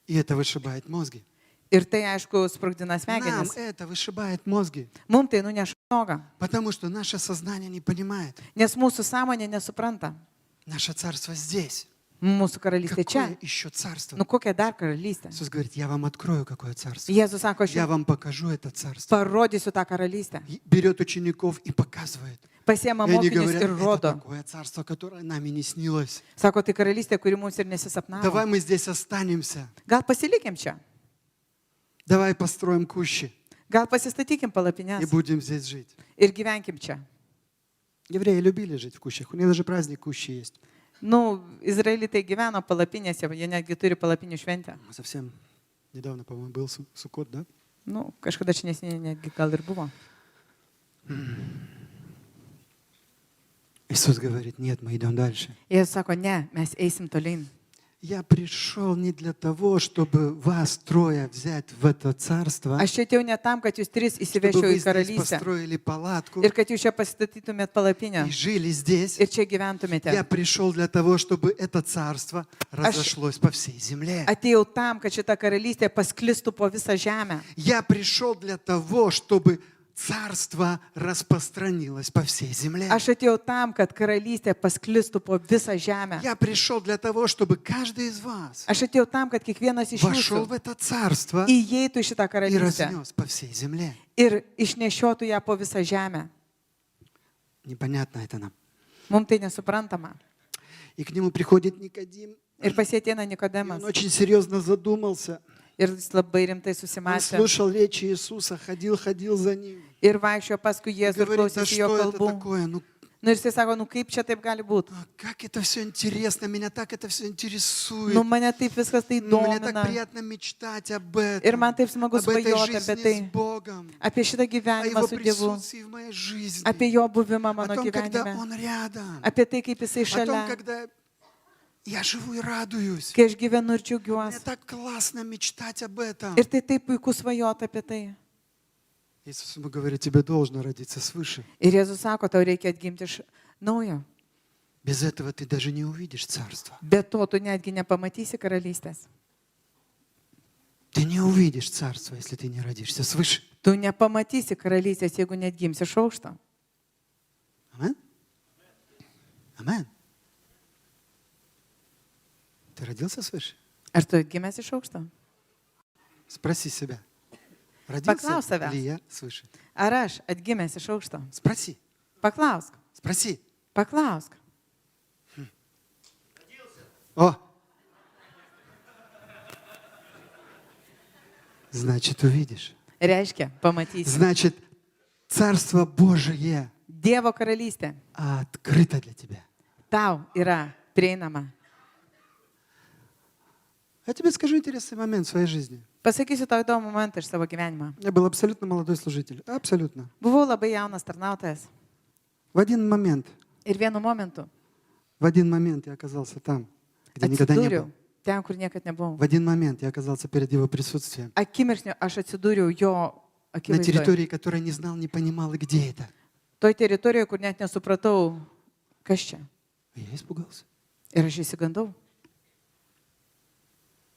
B: И это вышибает мозги.
A: Ir tai, aišku, sprogdina
B: Нам
A: smegenis.
B: это вышибает мозги,
A: Mums tai nuneša nogą,
B: потому что наше сознание не понимает.
A: nes mūsų sąmonė nesupranta.
B: Наше царство здесь.
A: Mūsų karalystė čia.
B: Какое еще царство?
A: Nu kokia dar karalystė?
B: Иисус говорит, я вам открою, какое царство.
A: Jėzus sako, aš
B: Я
A: jums
B: вам покажу это царство.
A: parodysiu tą karalystę.
B: И берет учеников и показывает.
A: Pasiema
B: И они
A: mokinius
B: говорят,
A: ir
B: это
A: rodo.
B: такое царство, которое нами не снилось.
A: Sako, tai karalystė, kuri mums ir
B: Давай
A: nesisapnavo.
B: мы здесь останемся.
A: Gal pasilikim čia?
B: Давай построим кущи
A: Gal pasistatykim
B: и
A: palapines
B: будем здесь жить.
A: ir gyvenkim čia.
B: Евреи любили жить в кущах. У них даже праздник кущи есть.
A: Nu, izraelitai gyveno palapinėse, jie netgi turi palapinių šventę.
B: Совсем недавно, по-моему, был Суккот, да?
A: Nu, kažkada čia nesiniai netgi gal ir buvo.
B: Иисус говорит, нет, мы идем дальше.
A: Jėzus sako, ne, mes eisim tolyn.
B: Я пришел не для того, чтобы вас трое взять в это царство,
A: Aš čia atėjau ne tam, kad jūs tris
B: чтобы
A: įsivešiau
B: вы
A: į
B: здесь
A: karalystę
B: построили палатку
A: ir kad jūs čia pasistatytumėt palapinę
B: и жили здесь.
A: ir čia gyventumėte.
B: Я пришел для того, чтобы это царство разошлось по всей земле.
A: Atėjau tam, kad šita karalystė pasklistų po visą žemę.
B: Я пришел для того, чтобы царство распространилось по всей земле.
A: Aš atėjau tam, kad karalystė pasklistų po visą žemę.
B: Я пришел для того, чтобы каждый из вас
A: Aš atėjau tam, kad kiekvienas iš
B: вошел
A: jūsų
B: в это царство
A: įeitų į šitą
B: и
A: karalystę
B: разнес по всей земле.
A: ir išnešiotų ją po visą žemę.
B: Непонятно это нам.
A: Mums tai nesuprantama.
B: И к нему приходит Никодим.
A: Ir pasietina
B: И
A: Nikodemas.
B: он очень серьезно задумался.
A: Ir jis labai rimtai
B: Он
A: susimatė.
B: слушал речи Иисуса, ходил за ним.
A: Ir vaikščiojo paskui
B: И
A: Jėzų ir
B: говорит, да
A: klausėsi jo
B: что это
A: kalbų.
B: такое? Ну,
A: Nu ir jisai sako, nu kaip čia taip gali būti?
B: как это все интересно, меня так это все интересует.
A: Nu mane taip viskas tai
B: Мне так
A: domina.
B: приятно мечтать об
A: Ir
B: этом,
A: man taip smagu
B: об этой
A: svajoti apie
B: жизни с
A: tai.
B: Богом,
A: Apie šitą
B: о
A: gyvenimą
B: Его
A: su Dievu.
B: присутствии в моей жизни,
A: Apie jo buvimą
B: о
A: mano
B: том, когда
A: gyvenime.
B: Он рядом,
A: Apie tai, kaip jisai
B: о том,
A: šalia.
B: когда я живу и радуюсь.
A: Kai aš gyvenu ir
B: Мне
A: džiaugiuosi.
B: так классно мечтать об этом.
A: Ir tai taip puiku svajoti apie tai.
B: Иисус ему говорит, тебе должно родиться свыше.
A: Ir Jėzus sako, tau reikia atgimti iš naujo.
B: Без этого ты даже не увидишь царство.
A: Be to, tu netgi nepamatysi karalystės.
B: Ты не увидишь царство, если ты не родишься свыше.
A: Tu nepamatysi karalystės, jeigu netgimsi iš aukšto.
B: Амен? Амен. Ты родился свыше?
A: Ar tu atgimęs iš aukšto?
B: Спроси себя. Родился
A: Поклал себя.
B: ли я свыше?
A: Ar aš atgimęs iš aukšto?
B: Спроси.
A: Paklausk.
B: Спроси.
A: Paklausk.
B: О! Значит, увидишь.
A: Reiškia, pamatysi.
B: Значит, Царство Божие
A: Dievo karalystė
B: открыто для тебя.
A: tau yra prieinama.
B: Я тебе скажу интересный момент в своей жизни.
A: Pasakysiu tau įdomų momentą iš savo gyvenimo.
B: Я был абсолютно молодой служитель. Абсолютно.
A: Buvau labai jaunas tarnautojas.
B: В один момент
A: Ir vienu momentu
B: я оказался там, где никогда не был.
A: atsidūriau ten, kur niekad nebuvau.
B: В один момент я оказался перед Его присутствием.
A: Akimirksniu aš atsidūriau jo
B: На
A: akivaizdoje.
B: территории, которой не знал, не понимал, и где это.
A: Toj teritorijoje, kur net nesupratau, kas čia.
B: И я испугался.
A: Ir aš išsigandau.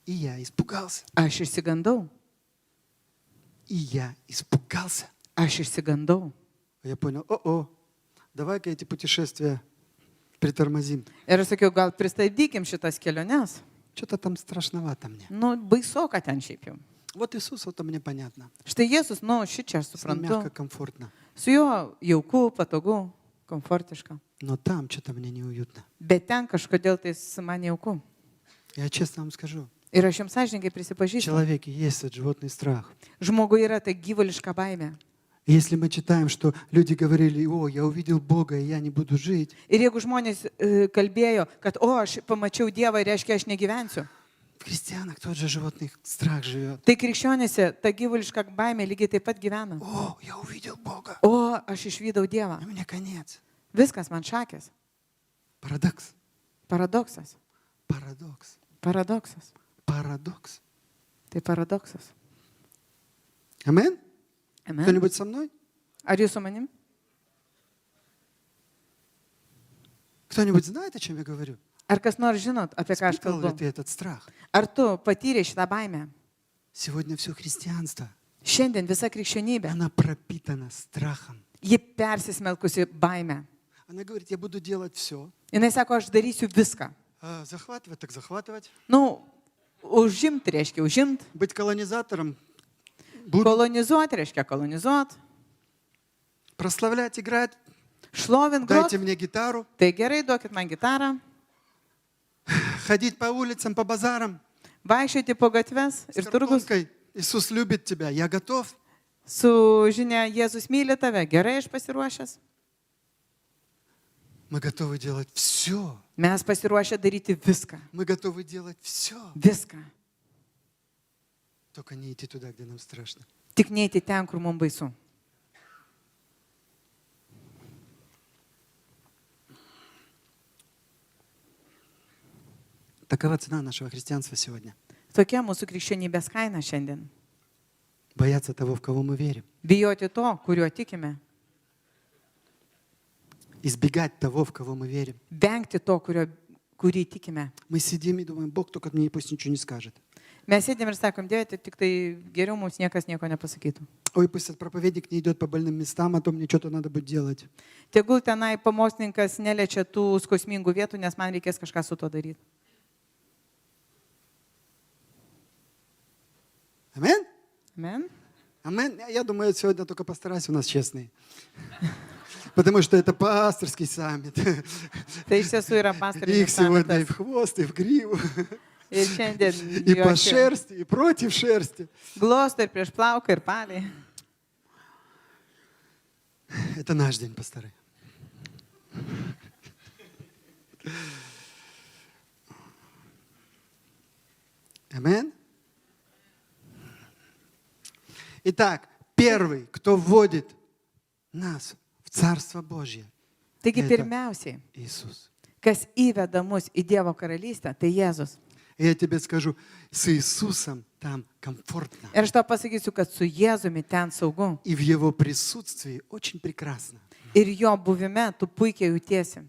B: И я испугался.
A: Aš išsigandau.
B: И я испугался.
A: Aš išsigandau.
B: Я понял, о-о, давай-ка эти путешествия притормозим.
A: Ir aš sakiau, gal pristabdykim šitas keliones.
B: Что-то там страшновато мне.
A: Nu, baisoka ten šiaip jau.
B: Вот Иисус, это мне понятно.
A: Štai Jėzus, nu, šį čia aš
B: С ним мягко,
A: suprantu.
B: комфортно.
A: Su juo jauku, patogu, komfortiška.
B: Но там что-то мне неуютно.
A: Bet ten kažkodėl tai man jauku.
B: Я честно вам скажу.
A: Ir aš jums sąžininkai
B: В
A: prisipažįstu.
B: человеке есть этот животный страх.
A: Žmogui yra ta gyvuliška baimė.
B: И если мы читаем, что люди говорили, о, я увидел Бога, и я не буду жить.
A: Ir jeigu žmonės kalbėjo, kad, o, aš pamačiau Dievą ir reiškia, aš negyvensiu.
B: В христианах тот же животный страх живет.
A: Tai krikščionėse ta gyvuliška baimė lygiai taip pat gyvena.
B: О, я увидел Бога.
A: O, aš išvydau Dievą.
B: И мне конец.
A: Viskas man šakės.
B: Парадокс.
A: Paradoksas.
B: Парадокс.
A: Paradoksas.
B: Парадокс.
A: Tai paradoksas.
B: Амен?
A: Amen.
B: Кто-нибудь со мной?
A: Ar jūs su manim?
B: Кто-нибудь знает, о чем я говорю?
A: Ar kas nors žinot, apie ką aš
B: Испытал ли
A: kalbu?
B: ты этот страх?
A: Ar tu patyrei šitą baimę?
B: Сегодня все христианство,
A: Šiandien visa krikščionybė,
B: она пропитана страхом.
A: ji persismelkusi baimę.
B: Она говорит, я буду делать все.
A: Jis sako, aš darysiu viską.
B: Захватывать, так захватывать.
A: Nu, užimti reiškia užimti,
B: Быть колонизатором. Буду
A: kolonizuoti reiškia kolonizuoti,
B: прославлять, играть.
A: šlovint
B: Дайте
A: groti.
B: мне гитару.
A: Tai gerai, duokit man gitarą,
B: Ходить по улицам, по базарам.
A: vaikščioti po gatves
B: С
A: ir turgus
B: картонкой. Иисус любит тебя. Я готов.
A: su žinia, Jėzus myli tave, gerai aš pasiruošęs.
B: Мы готовы делать все.
A: Mes pasiruošę daryti viską.
B: Мы готовы делать все.
A: Viską.
B: Только не идти туда, где нам страшно.
A: Tik neiti ten, kur mums baisu.
B: Такова цена нашего христианства сегодня.
A: Tokia mūsų krikščionybės kaina šiandien.
B: Бояться того, в кого мы верим.
A: Bijoti to, kuriuo tikime.
B: Избегать того, в кого мы верим.
A: Vengti to, kurį tikime.
B: Мы сидим и думаем, Бог только мне пусть ничего не скажет.
A: Mes sėdėm ir sakom, Dieve, tik tai geriau mums niekas nieko nepasakytų.
B: Ой, пусть этот проповедник не идет по больным местам, а то мне что-то надо будет делать.
A: Tegul tenai pamokslininkas neliečia tų skausmingų vietų, nes man reikės kažką su to daryti.
B: Амин?
A: Amen.
B: Амин. Я думаю, сегодня только постараюсь у нас честные. Потому что это пасторский саммит.
A: Tai iš tiesų yra
B: Их
A: pastorinis
B: сегодня и
A: samitas.
B: в хвост, и в гриву,
A: Ir šiandien
B: и по
A: juos
B: шерсти, и против шерсти.
A: glosto ir prieš plauką ir palį.
B: Это наш день, пасторы. Амин. Итак, первый, кто вводит нас в Царство Божье,
A: Taigi
B: Это-
A: pirmiausiai,
B: Иисус.
A: kas įveda mus į Dievo karalystę, tai Jėzus.
B: И я тебе скажу, с Иисусом там комфортно.
A: Ir aš tau pasakysiu, kad su Jėzumi ten saugu.
B: И в Его присутствии очень прекрасно.
A: Ir jo buvime tu puikiai jautiesi.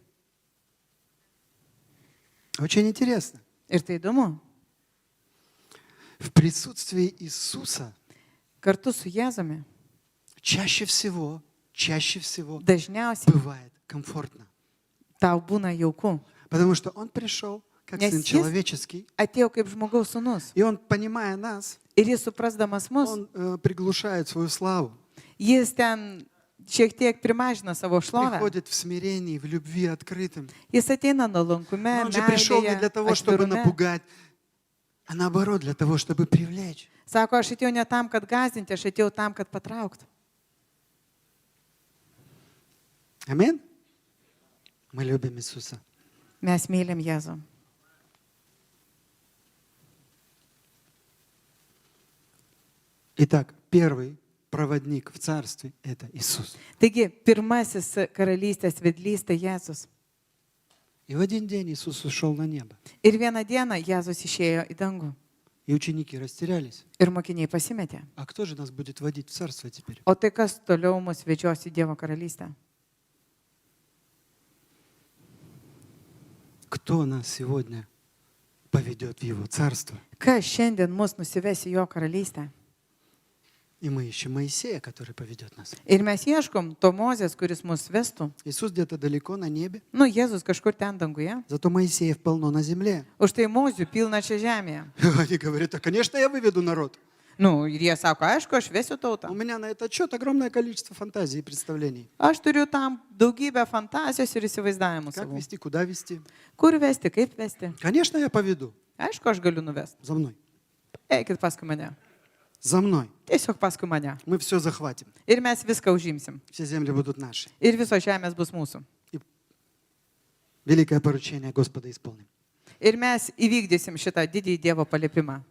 B: Очень интересно.
A: Ir tai įdomu.
B: В присутствии Иисуса
A: Kartu su Jėzumi
B: чаще всего
A: dažniausiai
B: бывает комфортно.
A: tau būna jauku.
B: Потому что Он пришел как
A: Nes
B: Сын
A: jis-
B: человеческий,
A: Atėjo kaip žmogaus sūnus.
B: и Он, понимая нас,
A: Ir jis suprasdamas mus,
B: Он приглушает свою славу.
A: jis ten šiek tiek primažina savo šlovę.
B: Приходит в смирении, в любви открытым.
A: Jis ateina nuolankume,
B: Но Он же пришел не
A: meilėje,
B: для того, чтобы
A: atvirume.
B: напугать, а наоборот, для того, чтобы привлечь.
A: Sako, aš atėjau ne tam, kad gazdinti, aš atėjau tam, kad patraukti.
B: Аминь? Мы любим Иисуса.
A: Mes mylim Jėzų.
B: Итак, первый проводник в Царстве – это Иисус.
A: Taigi, pirmasis karalystės vedlys tai Jėzus.
B: И в один день Иисус ушел на небо.
A: Ir vieną dieną Jėzus išėjo į dangų.
B: И ученики растерялись.
A: Ir mokiniai pasimetė.
B: А кто же нас будет водить в Царство теперь?
A: O tai kas toliau mus vedžios į Dievo karalystę?
B: Кто нас сегодня поведет в Его Царство?
A: Kas šiandien mus nusives į Jo karalystę?
B: И мы ищем Моисея, который поведет нас.
A: Ir mes ieškom to Mozės, kuris mus vestų.
B: Иисус где-то далеко на небе,
A: Nu, Jėzus kažkur ten danguje.
B: зато Моисеев полно на земле.
A: Už tai Mozių pilna čia žemėje.
B: Они говорят, да, конечно, я выведу народ.
A: Nu, ir jie sako, aišku, aš vesiu
B: У
A: tautą.
B: меня на этот счет огромное количество фантазий и представлений.
A: Aš turiu tam daugybę fantazijos ir įsivaizdavimų
B: Как
A: savo.
B: вести, куда вести.
A: Kur vesti, kaip vesti.
B: Конечно, я поведу.
A: Aišku, aš galiu nuvesti.
B: За мной.
A: Eikit paskui mane.
B: За мной.
A: Tiesiog paskui mane.
B: Мы все захватим.
A: Ir mes viską užimsim.
B: Все земли будут наши.
A: Ir visos žemės bus mūsų.
B: Великое поручение Господа исполним.
A: Ir mes įvykdysim šitą didįjį Dievo paliepimą.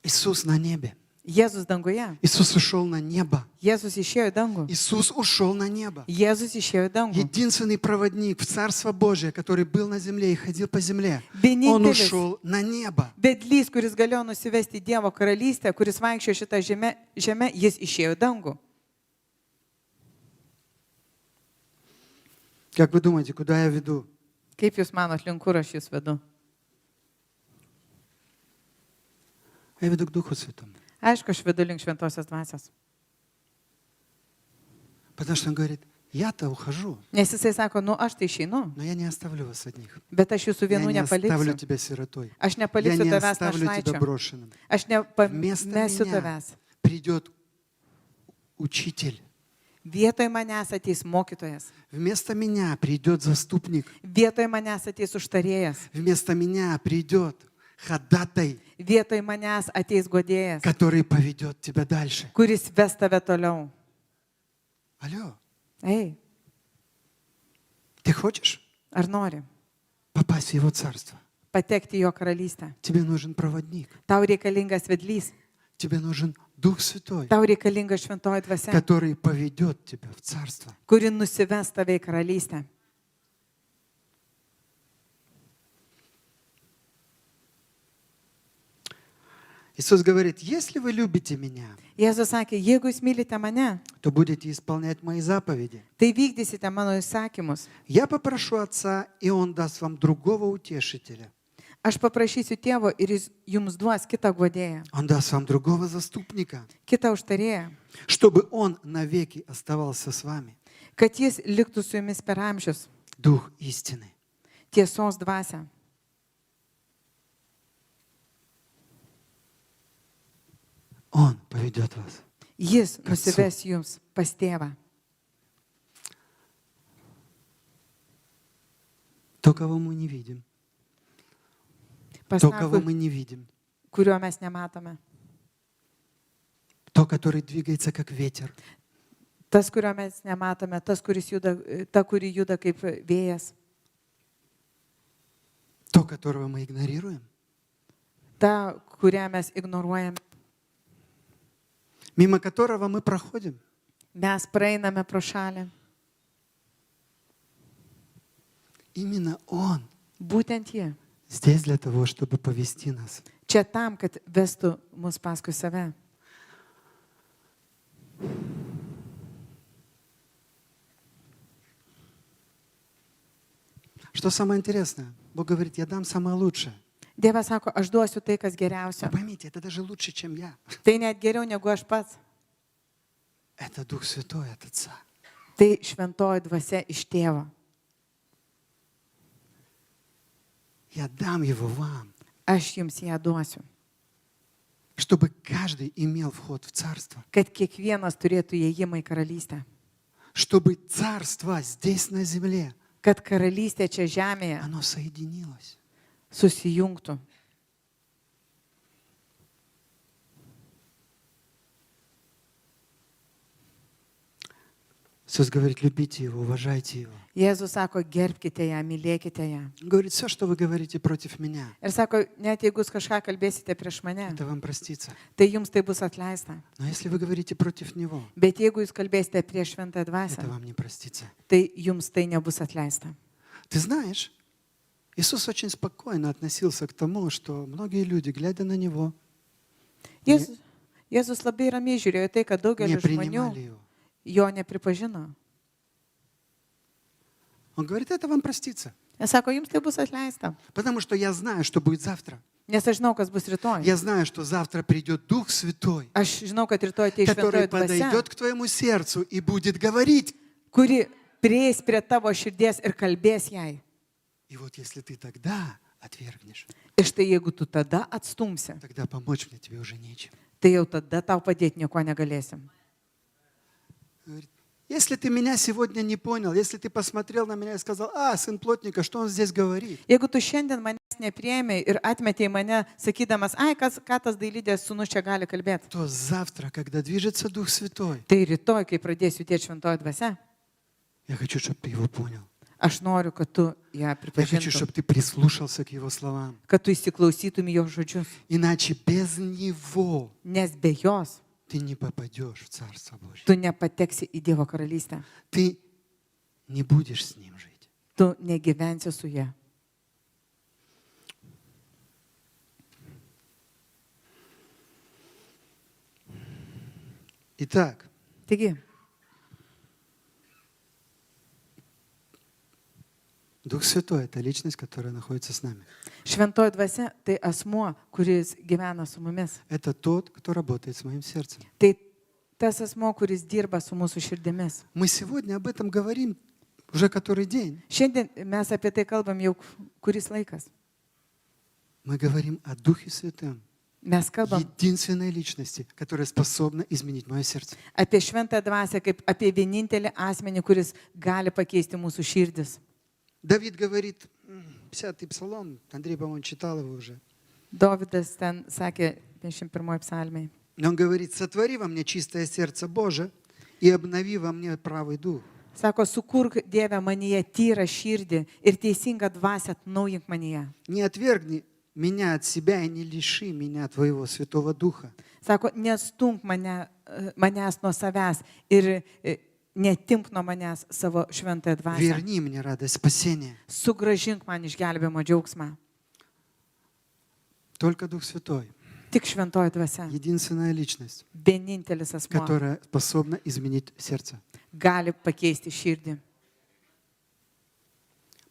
B: Иисус на небе.
A: Jėzus danguje.
B: Иисус ушел на небо.
A: Jėzus išėjo į dangų.
B: Иисус ушел на небо.
A: Jėzus išėjo į dangų.
B: Единственный проводник в Царство Божие, который был на земле и ходил по земле, Он
A: Vienintelis
B: ушел на небо.
A: vedlys, kuris galėjo nusivesti į Dievo karalystę, kuris vaikščiojo šitą žemę, jis išėjo į dangų.
B: Как вы думаете, куда я веду?
A: Kaip jūs manot, link kur aš jūs vedu?
B: Я веду к Духу Святому.
A: Aišku, aš vedu link šventosios dvasios.
B: Потому что Он говорит, я-то ухожу,
A: Nes jisai sako, nu aš tai išeinu,
B: но я не оставлю вас одних.
A: bet aš jūsų
B: Я
A: vienų
B: не оставлю
A: nepaliksiu.
B: тебя сиротой.
A: Aš
B: Я
A: nepaliksiu
B: не
A: tavęs
B: оставлю тебя
A: našlaičio.
B: брошенным.
A: Aš
B: Вместо
A: nepamesiu
B: меня
A: tavęs.
B: придет учитель.
A: Vietoj manęs ateis mokytojas.
B: Вместо меня придет заступник.
A: Vietoj manęs ateis užtarėjas.
B: Вместо меня придет ходатай,
A: Vietoj manęs ateis godėjas,
B: который поведет тебя дальше.
A: kuris ves tave toliau.
B: Алло,
A: Ei,
B: ты хочешь
A: ar nori
B: попасть в Его Царство?
A: patekti į jo karalystę?
B: Тебе нужен проводник.
A: Tau reikalingas vedlys,
B: Тебе нужен Дух Святой,
A: tau reikalinga šventoji dvasia,
B: который поведет тебя в Царство.
A: kuri nusives tave į karalystę.
B: Иисус говорит, если вы любите меня,
A: Jėzus sakė, jeigu jūs mylite mane,
B: то будете исполнять мои заповеди.
A: tai vykdysite mano įsakymus.
B: Я попрошу Отца, и Он даст вам другого утешителя.
A: Aš paprašysiu tėvo ir jis jums duos kitą guodėją,
B: Он даст вам другого заступника,
A: kitą užtarėją,
B: чтобы Он навеки оставался с вами.
A: kad jis liktų su jumis per amžius,
B: Дух истины.
A: tiesos dvasia.
B: Он поведет вас.
A: Jis
B: Kad su-
A: nusives jums pas tėvą.
B: То, кого мы не видим.
A: Pas
B: То,
A: tą,
B: кого мы не видим.
A: kurio mes nematome.
B: То, который двигается как ветер.
A: Tas, kurio mes nematome, tas, kuris juda, ta, kuri juda kaip vėjas.
B: То, которого мы игнорируем.
A: Ta, kurią mes ignoruojame.
B: Мимо которого мы проходим.
A: Mes praeiname pro šalį.
B: Именно Он
A: Būtent jie.
B: здесь для того, чтобы повести нас.
A: Čia tam, kad vestų mus paskui save.
B: Что самое интересное? Бог говорит, я дам самое лучшее.
A: Dievas sako, aš duosiu tai, kas geriausia.
B: Но поймите, это даже лучше, чем я.
A: Tai net geriau negu aš pats.
B: Это Дух Святой от Отца.
A: Tai šventoji dvasia iš tėvo.
B: Я дам его вам,
A: Aš jums ją duosiu.
B: чтобы каждый имел вход в Царство.
A: Kad kiekvienas turėtų įėjimą į karalystę.
B: Чтобы Царство здесь на земле,
A: Kad karalystė čia žemėje
B: оно соединилось.
A: susijungtų.
B: Иисус говорит, любите Его, уважайте Его.
A: Jėzus sako, gerbkite ją, mylėkite ją.
B: Он говорит, все, что вы говорите против меня,
A: Ir sako, net jeigu jūs kažką kalbėsite prieš mane,
B: это вам простится.
A: tai jums tai bus atleista.
B: Но если вы говорите против Него,
A: Bet jeigu jūs kalbėsite prieš šventąją
B: это
A: dvasią,
B: вам не простится.
A: tai jums tai nebus atleista.
B: Ты знаешь, Иисус очень спокойно относился к тому, что многие люди, глядя на Него,
A: Jėzus labai ramiai žiūrėjo į tai, kad
B: не
A: daugelis žmonių
B: принимали Его.
A: jo nepripažino.
B: Он говорит, это вам простится.
A: Jis sako, jums tai bus atleista.
B: Потому что я знаю, что будет завтра.
A: Nes aš žinau, kas bus rytoj.
B: Я знаю, что завтра придет Дух Святой,
A: Aš žinau, kad rytoj ateis
B: который
A: šventoji dvasia,
B: подойдет к твоему сердцу и будет говорить.
A: kuri prieis prie tavo širdies ir kalbės jai.
B: И вот если ты тогда отвергнешь,
A: Ir štai jeigu tu tada atstumsi,
B: тогда помочь мне тебе уже нечем.
A: tai jau tada tau padėti nieko negalėsim.
B: Говорит, если ты меня сегодня не понял, если ты посмотрел на меня и сказал, сын плотника, что он здесь говорит?
A: Jeigu tu šiandien manęs nepriėmė ir atmetėjai mane, sakydamas, ką tas dailydės sūnus čia gali kalbėti,
B: То завтра, когда движется Дух Святой,
A: tai rytoj, kai pradėsiu judėti šventoji dvasia,
B: я хочу, чтобы ты его понял.
A: aš noriu, kad tu ją
B: Я хочу,
A: pripažintum,
B: чтобы ты прислушался к его словам.
A: kad tu įsiklausytum į jo žodžius,
B: Иначе без него
A: nes be jos
B: ты не попадешь в Царство Божье.
A: tu nepateksi į Dievo karalystę,
B: Ты не будешь с ним жить.
A: tu negyvensi su ja.
B: Итак,
A: Taigi,
B: Дух Святой – это личность, которая находится с нами.
A: šventoji dvasia tai asmuo, kuris gyvena su mumis.
B: Это тот, кто работает с моим сердцем.
A: Tai tas asmuo, kuris dirba su mūsų širdimis.
B: Мы сегодня об этом говорим уже который день.
A: Šiandien mes apie tai kalbam jau kuris laikas.
B: Мы говорим о Духе Святом,
A: Mes kalbam
B: единственной личности, которая способна изменить мое сердце.
A: apie šventą dvasią kaip apie vienintelį asmenį, kuris gali pakeisti mūsų širdis.
B: Давид говорит, 50-й псалом, Андрей, по-моему, читал его уже.
A: Dovydas ten sakė 51 psalmiai.
B: Но он говорит, сотвори во мне чистое сердце Божие и обнови во мне правый дух.
A: Sako, sukurk Dieve manyje tyrą širdį ir teisingą dvasią atnaujink manyje.
B: Не отвергни меня от себя и не лиши меня Твоего Святого Духа.
A: Sako, nestumk manęs nuo savęs ir netimk nuo manęs savo šventąją dvasią.
B: Верни мне радость спасения.
A: Sugražink man išgelbėjimo džiaugsmą.
B: Только Дух Святой
A: Tik šventoji dvasia,
B: единственная личность,
A: vienintelis asmo,
B: которая способна изменить сердце.
A: gali pakeisti širdį.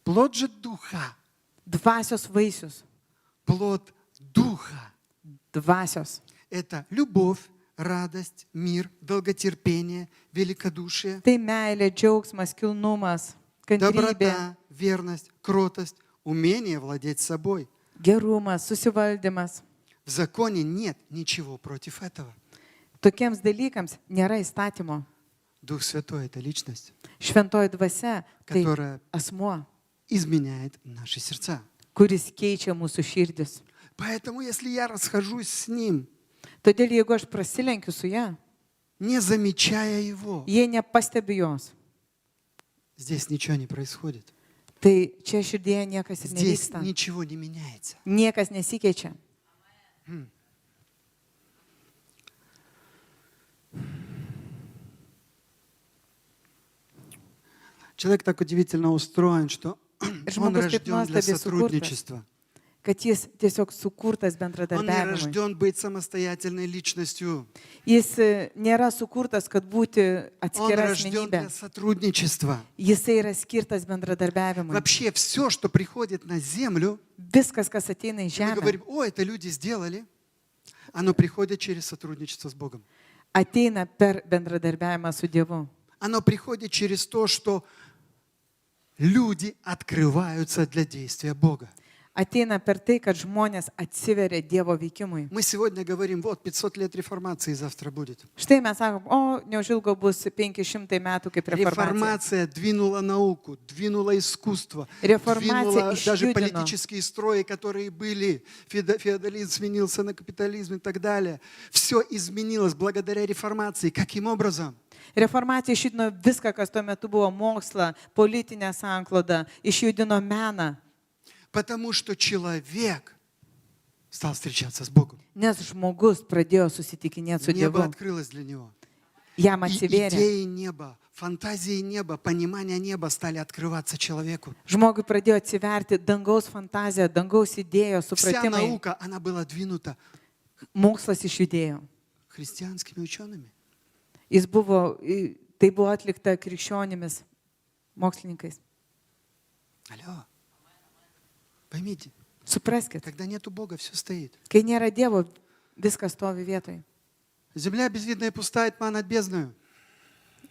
B: Плод же Духа,
A: Dvasios vaisius,
B: плод Духа
A: dvasios.
B: – это любовь, радость, мир, долготерпение, великодушие,
A: Tai meilė, džiaugsmas, kilnumas, kantrybė,
B: доброта, верность, кротость, умение владеть собой.
A: gerumas, susivaldymas.
B: В законе нет ничего против этого.
A: Tokiems dalykams nėra įstatymo.
B: Дух Святой – это личность,
A: Šventoji dvasia tai
B: которая
A: asmuo,
B: изменяет наши сердца.
A: kuris keičia mūsų širdis.
B: Поэтому, если я расхожусь с Ним,
A: Todėl jeigu aš prasilenkiu su ją,
B: не замечая Его,
A: jie nepastebi jos,
B: здесь ничего не происходит.
A: tai čia širdėje niekas ir
B: Здесь
A: nevyksta.
B: ничего не меняется.
A: Niekas nesikeičia.
B: Человек так удивительно устроен, что он
A: Žmogus taip
B: рожден для
A: nuostabiai sukurtas,
B: сотрудничества.
A: kad jis tiesiog sukurtas
B: Он не
A: bendradarbiavimui.
B: рожден быть самостоятельной личностью.
A: Jis nėra sukurtas, kad būti
B: Он
A: atskira
B: рожден для
A: asmenybė.
B: сотрудничества.
A: Jisai yra skirtas bendradarbiavimui.
B: Вообще все, что приходит на землю,
A: Viskas, kas ateina į
B: мы
A: žemę,
B: говорим, о, это люди сделали, оно приходит через сотрудничество с Богом.
A: ateina per bendradarbiavimą su Dievu.
B: Оно приходит через то, что люди открываются для действия Бога.
A: Ateina per tai, kad žmonės atsiveria Dievo veikimui.
B: Мы сегодня говорим, вот 500 лет реформации завтра будет.
A: Štai mes sakom, o neužilgo bus 500 metų kaip reformacija.
B: Реформация двинула науку, двинула искусство,
A: Реформация
B: двинула даже
A: исчудила.
B: политические строи, которые были. Феодализм сменился на капитализм и так далее. Все изменилось благодаря реформации. Каким образом?
A: Reformacija išjudino viską, kas tuo metu buvo moksla, politinė sankloda, išjudino meną,
B: Потому что человек стал встречаться с Богом.
A: nes žmogus pradėjo susitikinėti su
B: Небо
A: Dievu.
B: открылось для него.
A: Jam
B: И
A: atsivėrė.
B: идеи неба, фантазии неба, понимания неба стали открываться человеку.
A: Žmogui pradėjo atsiverti dangaus fantazija, dangaus idėjos,
B: Вся
A: supratimai.
B: наука, она была двинута
A: Mokslas išjudėjo.
B: христианскими учеными.
A: Tai buvo atlikta krikščionimis, mokslininkais.
B: Алло. Поймите,
A: Supraskite,
B: когда нету Бога, все стоит.
A: kai nėra Dievo, viskas stovi vietoj.
B: Земля безвидная и пустая, тьма над бездною.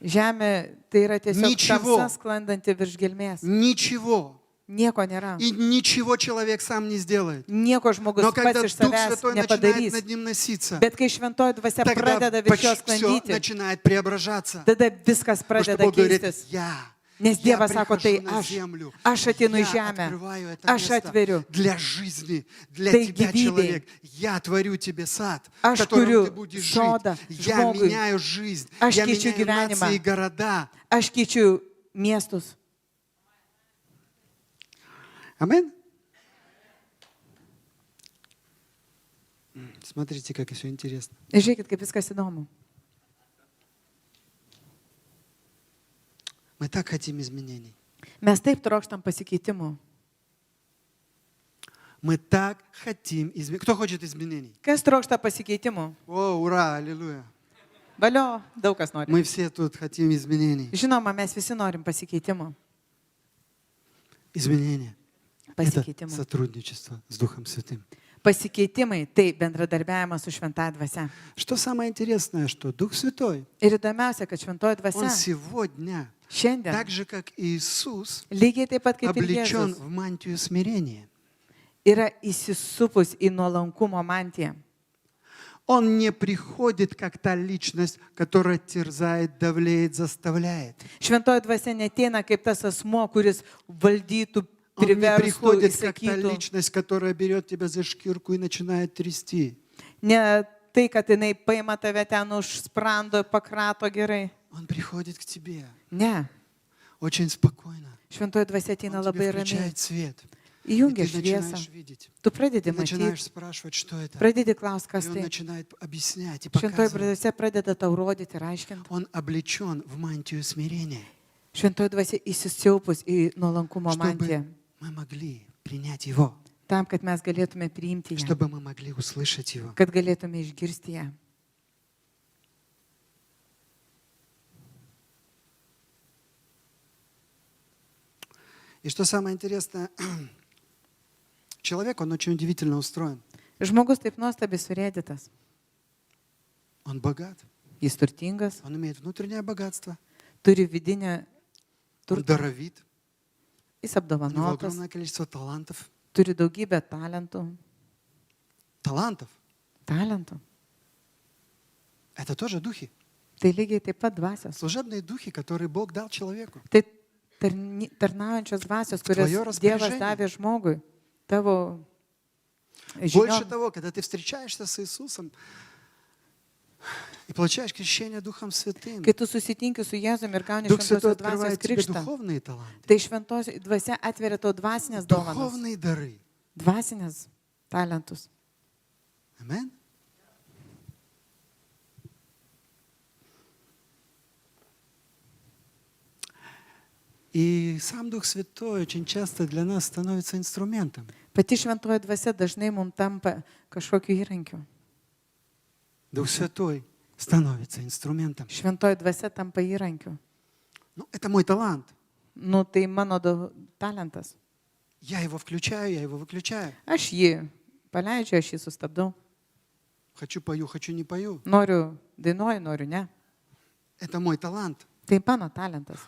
A: Žemė tai yra tiesiog
B: Ničevo.
A: tamsa sklandanti virš gelmės.
B: Ничего.
A: Nieko nėra.
B: И ничего человек сам не сделает.
A: Nieko žmogus
B: Но
A: pats
B: когда
A: iš
B: Дух
A: savęs
B: Святой начинает
A: nepadarys.
B: над ним носиться,
A: Bet kai šventoji dvasia
B: тогда
A: pradeda virš jo
B: все
A: sklandyti,
B: начинает преображаться.
A: tada viskas
B: Потому что
A: pradeda
B: Бог говорит,
A: keistis.
B: я
A: Nes Dievas sako, tai
B: прихожу на
A: aš.
B: землю,
A: Aš ateinu į
B: я
A: žemę.
B: открываю это
A: Aš
B: место
A: atveriu.
B: для жизни, для
A: Tai
B: тебя,
A: gyvybei.
B: человек. Я творю тебе сад, в
A: Aš
B: котором
A: kuriu
B: ты будешь
A: sodą
B: жить. Я
A: žmogui.
B: меняю жизнь,
A: Aš
B: я
A: keičiu
B: меняю
A: gyvenimą.
B: нации и города.
A: Aš keičiu miestus.
B: Амен? Смотрите, как все интересно.
A: Žiūrėkit, kaip viskas įdomu.
B: Мы так хотим изменений.
A: Mes taip trokštam pasikeitimų.
B: Мы так хотим изменений. Кто хочет изменений?
A: Kas trokšta pasikeitimų?
B: О, ура, аллилуйя.
A: Valio, daug kas nori.
B: Мы все тут хотим изменений.
A: Žinoma, mes visi norim pasikeitimų.
B: Изменения. Это
A: Pasikeitimų.
B: сотрудничество с Духом Святым.
A: Pasikeitimai tai bendradarbiavimas su šventąja dvasia.
B: Что самое интересное, что Дух Святой,
A: Ir įdomiausia, kad šventoji
B: Он
A: dvasia
B: сегодня,
A: šiandien,
B: так же, как Иисус,
A: lygiai taip pat kaip ir
B: облечен
A: Jėzus,
B: в мантию смирения.
A: yra įsisupus į nuolankumo mantiją.
B: Он не приходит, как та личность, которая терзает, давлеет, заставляет.
A: Šventoji dvasia neteina kaip tas asmo, kuris valdytų,
B: Он не
A: priverstų,
B: приходит, как та
A: įsakytų.
B: личность, которая берет тебя за шкирку и начинает трясти.
A: Ne tai, kad jinai paima tave ten už sprando, pakrato gerai.
B: Он приходит к тебе
A: Ne.
B: очень спокойно.
A: Šventoji dvasia ateina
B: Он
A: labai
B: тебе
A: ramiai.
B: включает свет. И
A: Įjungia
B: ты
A: šviesą.
B: начинаешь видеть.
A: Tu
B: Ты
A: pradedi
B: начинаешь
A: matyti,
B: спрашивать, что это.
A: pradedi klausti,
B: И
A: kas
B: он
A: tai.
B: начинает объяснять и
A: Šventoji
B: показывать.
A: dvasia pradeda tau rodyti ir aiškinti.
B: Он облечен в мантию смирения,
A: Šventoji dvasia įsisiaupus į nuolankumo mantiją.
B: чтобы мы могли принять Его.
A: tam, kad mes galėtume priimti ją,
B: чтобы мы могли услышать Его.
A: kad galėtume išgirsti ją.
B: И что самое интересное, человек, он очень удивительно устроен.
A: Žmogus taip nuostabiai surėdytas.
B: Он богат,
A: Jis turtingas,
B: он имеет внутреннее богатство,
A: turi vidinę
B: он
A: turtą.
B: даровит,
A: Jis
B: у него
A: apdovanotas,
B: огромное количество талантов.
A: turi daugybę talentų.
B: Талантов
A: Talentų.
B: — это тоже духи.
A: Tai lygiai taip pat dvasios.
B: Служебные духи, которые Бог дал человеку.
A: Tai tarnaujančios dvasios, kurias
B: Твое
A: Dievas
B: распоряжение.
A: davė žmogui. Tavo
B: Больше
A: žiniom.
B: того, когда ты встречаешься с Иисусом и получаешь крещение Духом Святым,
A: Kai tu susitinki su Jėzumi ir gauni
B: Дух Святой
A: šventosios dvasios
B: открывает тебе
A: krikštą,
B: духовные таланты,
A: tai šventosios dvasia atveria tau dvasinės dovanas,
B: духовные дары.
A: dvasinės talentus.
B: Амен. И сам Дух Святой очень часто для нас становится инструментом.
A: Pati šventoji dvasia dažnai mums tampa kažkokiu įrankiu.
B: Дух Святой становится инструментом.
A: Šventoji dvasia tampa įrankiu.
B: Ну, это мой талант.
A: Nu, tai mano talentas.
B: Я его включаю, я его выключаю.
A: Aš jį paleidžiu, aš jį sustabdau.
B: Хочу пою, хочу не пою.
A: Noriu dainuoju, noriu ne.
B: Это мой талант.
A: Tai mano talentas.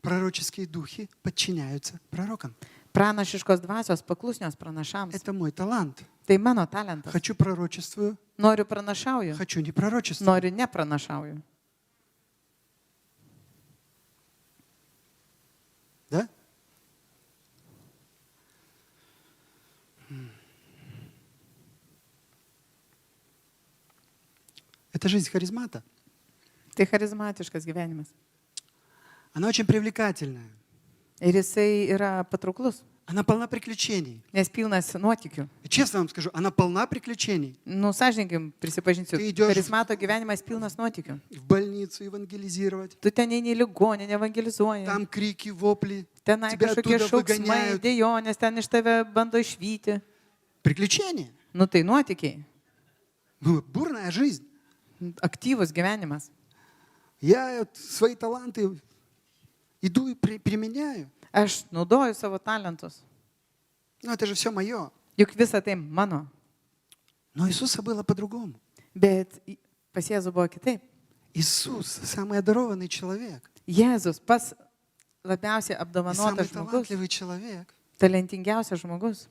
B: Пророческие духи подчиняются пророкам.
A: Pranašiškos dvasios paklusnios pranašams.
B: Это мой талант.
A: Tai mano talentas.
B: Хочу пророчествую,
A: Noriu pranašauju,
B: хочу не пророчествую.
A: noriu nepranašauju.
B: Да? Это жизнь харизмата.
A: Tai charizmatiškas gyvenimas.
B: Она очень привлекательная.
A: Ir jisai yra patrauklus,
B: Она полна приключений.
A: nes pilnas nuotykių.
B: И честно вам скажу, она полна приключений.
A: Nu, sąžininkai prisipažinsiu,
B: Tai ideš-
A: charizmato gyvenimas pilnas nuotykių.
B: В больницу евангелизировать.
A: Tu ten eini į ligoninę, evangelizuoji.
B: Там крики, вопли.
A: Tenai
B: Тебя
A: kažkokie
B: оттуда
A: šauksmai,
B: выгоняют.
A: dėjonės, ten iš tave bando išvyti.
B: Приключения.
A: Nu, tai nuotykiai.
B: Ну, бурная жизнь.
A: Aktyvus gyvenimas.
B: Я вот свои таланты иду и применяю.
A: Aš naudoju savo talentus.
B: Но это же все мое.
A: Juk visa tai mano.
B: Но Иисуса было по-другому.
A: Bet pas Jėzų buvo kitaip.
B: Иисус самый одарованный человек.
A: Jėzus pas labiausiai
B: И самый
A: apdovanotas žmogus,
B: талантливый человек.
A: talentingiausias žmogus.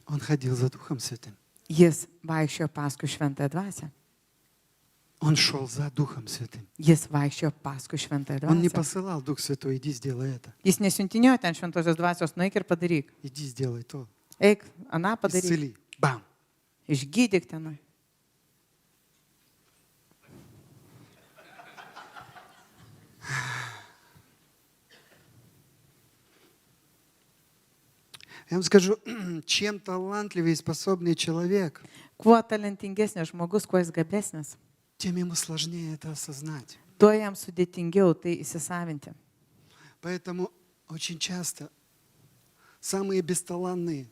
B: Он ходил за Духом Святым.
A: Jis vaikščiojo paskui šventąją dvasią.
B: Он шел за Духом Святым.
A: Jis vaikščiojo paskui šventąją
B: Он не
A: dvasią.
B: посылал Дух Святой, иди сделай это,
A: Jis nesiuntinėjo ten šventosios dvasios, nueik ir padaryk.
B: иди сделай то,
A: Eik, aną padaryk.
B: исцели. Бам!
A: Išgydyk tenai.
B: Я вам скажу, чем талантливый и способный человек,
A: Kuo talentingesnis žmogus, kuo jis gabesnis,
B: тем ему сложнее это осознать.
A: tuo jam sudėtingiau tai įsisavinti.
B: Поэтому очень часто самые бесталанные,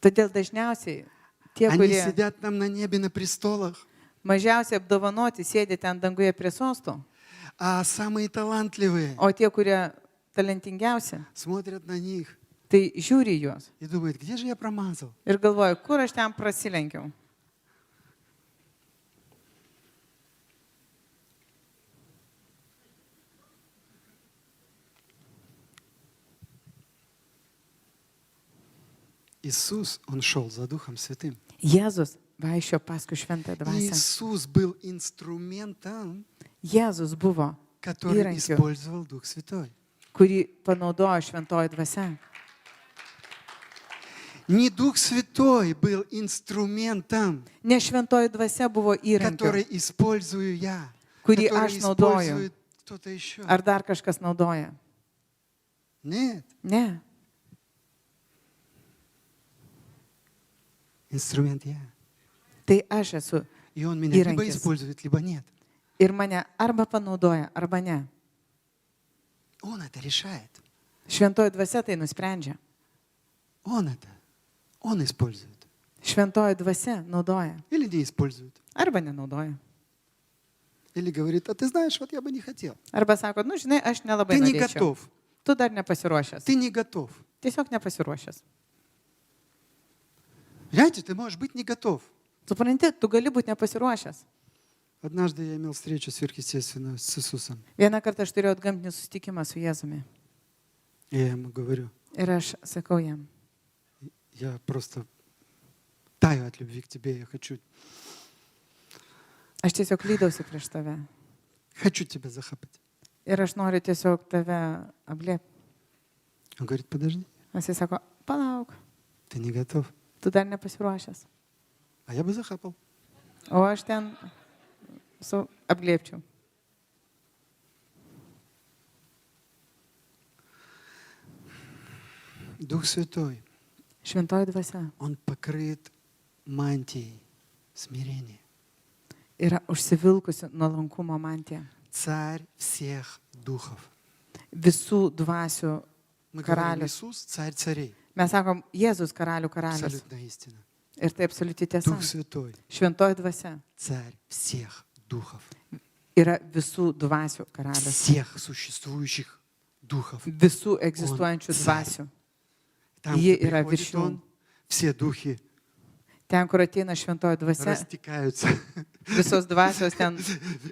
A: Todėl dažniausiai tie,
B: они
A: kurie
B: сидят там на небе на престолах,
A: mažiausiai apdovanoti, sėdi ten danguje prie sostų,
B: а самые талантливые
A: o tie, kurie talentingiausi,
B: смотрят на них
A: tai žiūri į juos
B: и думают, где же я промазал?
A: ir galvoja, kur aš ten prasilenkiau.
B: Иисус, Он шел за Духом Святым.
A: Jėzus vaikščiojo paskui šventąją dvasią.
B: Иисус был инструментом,
A: Jėzus buvo
B: который
A: įrankiu,
B: использовал Дух Святой.
A: kurį panaudojo šventoji dvasia.
B: Не Дух Святой был инструментом,
A: Ne šventoji dvasia buvo įrankiu,
B: который использую я,
A: Kurį
B: который
A: aš naudoju.
B: использует кто-то еще.
A: ar dar kažkas naudoja.
B: Нет,
A: Ne,
B: инструмент я.
A: tai aš esu.
B: И Он меня либо
A: Įrankis.
B: использует, либо нет.
A: Ir mane arba panaudoja, arba ne.
B: Он это решает.
A: Šventoji dvasia tai nusprendžia.
B: Он использует.
A: Šventoji dvasia naudoja.
B: Или не использует.
A: Arba nenaudoja.
B: Или говорит, а ты знаешь, вот я бы не хотел.
A: Arba sako, nu žinai, aš nelabai
B: Ты не
A: norėčiau.
B: готов.
A: Tu dar nepasiruošęs.
B: Ты не готов.
A: Tiesiog nepasiruošęs.
B: Понимаете, ты можешь быть не готов.
A: Supranti, tu gali būti nepasiruošęs.
B: Однажды я имел встречу сверхъестественную с Иисусом.
A: Vieną kartą aš turėjau atgamtinį susitikimą su Jėzumi.
B: И я ему говорю,
A: Ir aš sakau jam,
B: я просто таю от любви к тебе, я хочу
A: aš tiesiog lydausi prieš tave.
B: тебя захапать.
A: Ir aš noriu tiesiog tave apglėbti.
B: Он говорит, подожди,
A: Jis sako, palauk,
B: ты не готов.
A: tu dar nepasiruošęs.
B: А я бы захапал.
A: O aš ten apglėbčiau.
B: Дух Святой,
A: Šventoji dvasia
B: Он покрыт мантией смирения.
A: yra užsivilkusi nuolankumo mantija.
B: Царь всех духов.
A: Visų dvasių
B: Мы говорим,
A: karalius.
B: Иисус, царь царей.
A: Mes sakom, Jėzus karalių karalius.
B: Абсолютно истина.
A: Ir tai absoliuti tiesa.
B: Дух Святой,
A: Šventoji dvasia
B: царь всех духов.
A: yra visų dvasių karalius.
B: Всех существующих духов.
A: Visų egzistuojančių
B: Он
A: dvasių.
B: Там,
A: Jie
B: где
A: yra
B: приходит
A: virš jų.
B: Он, все духи
A: Ten, kur ateina šventoji dvasia,
B: растекаются
A: visos dvasios ten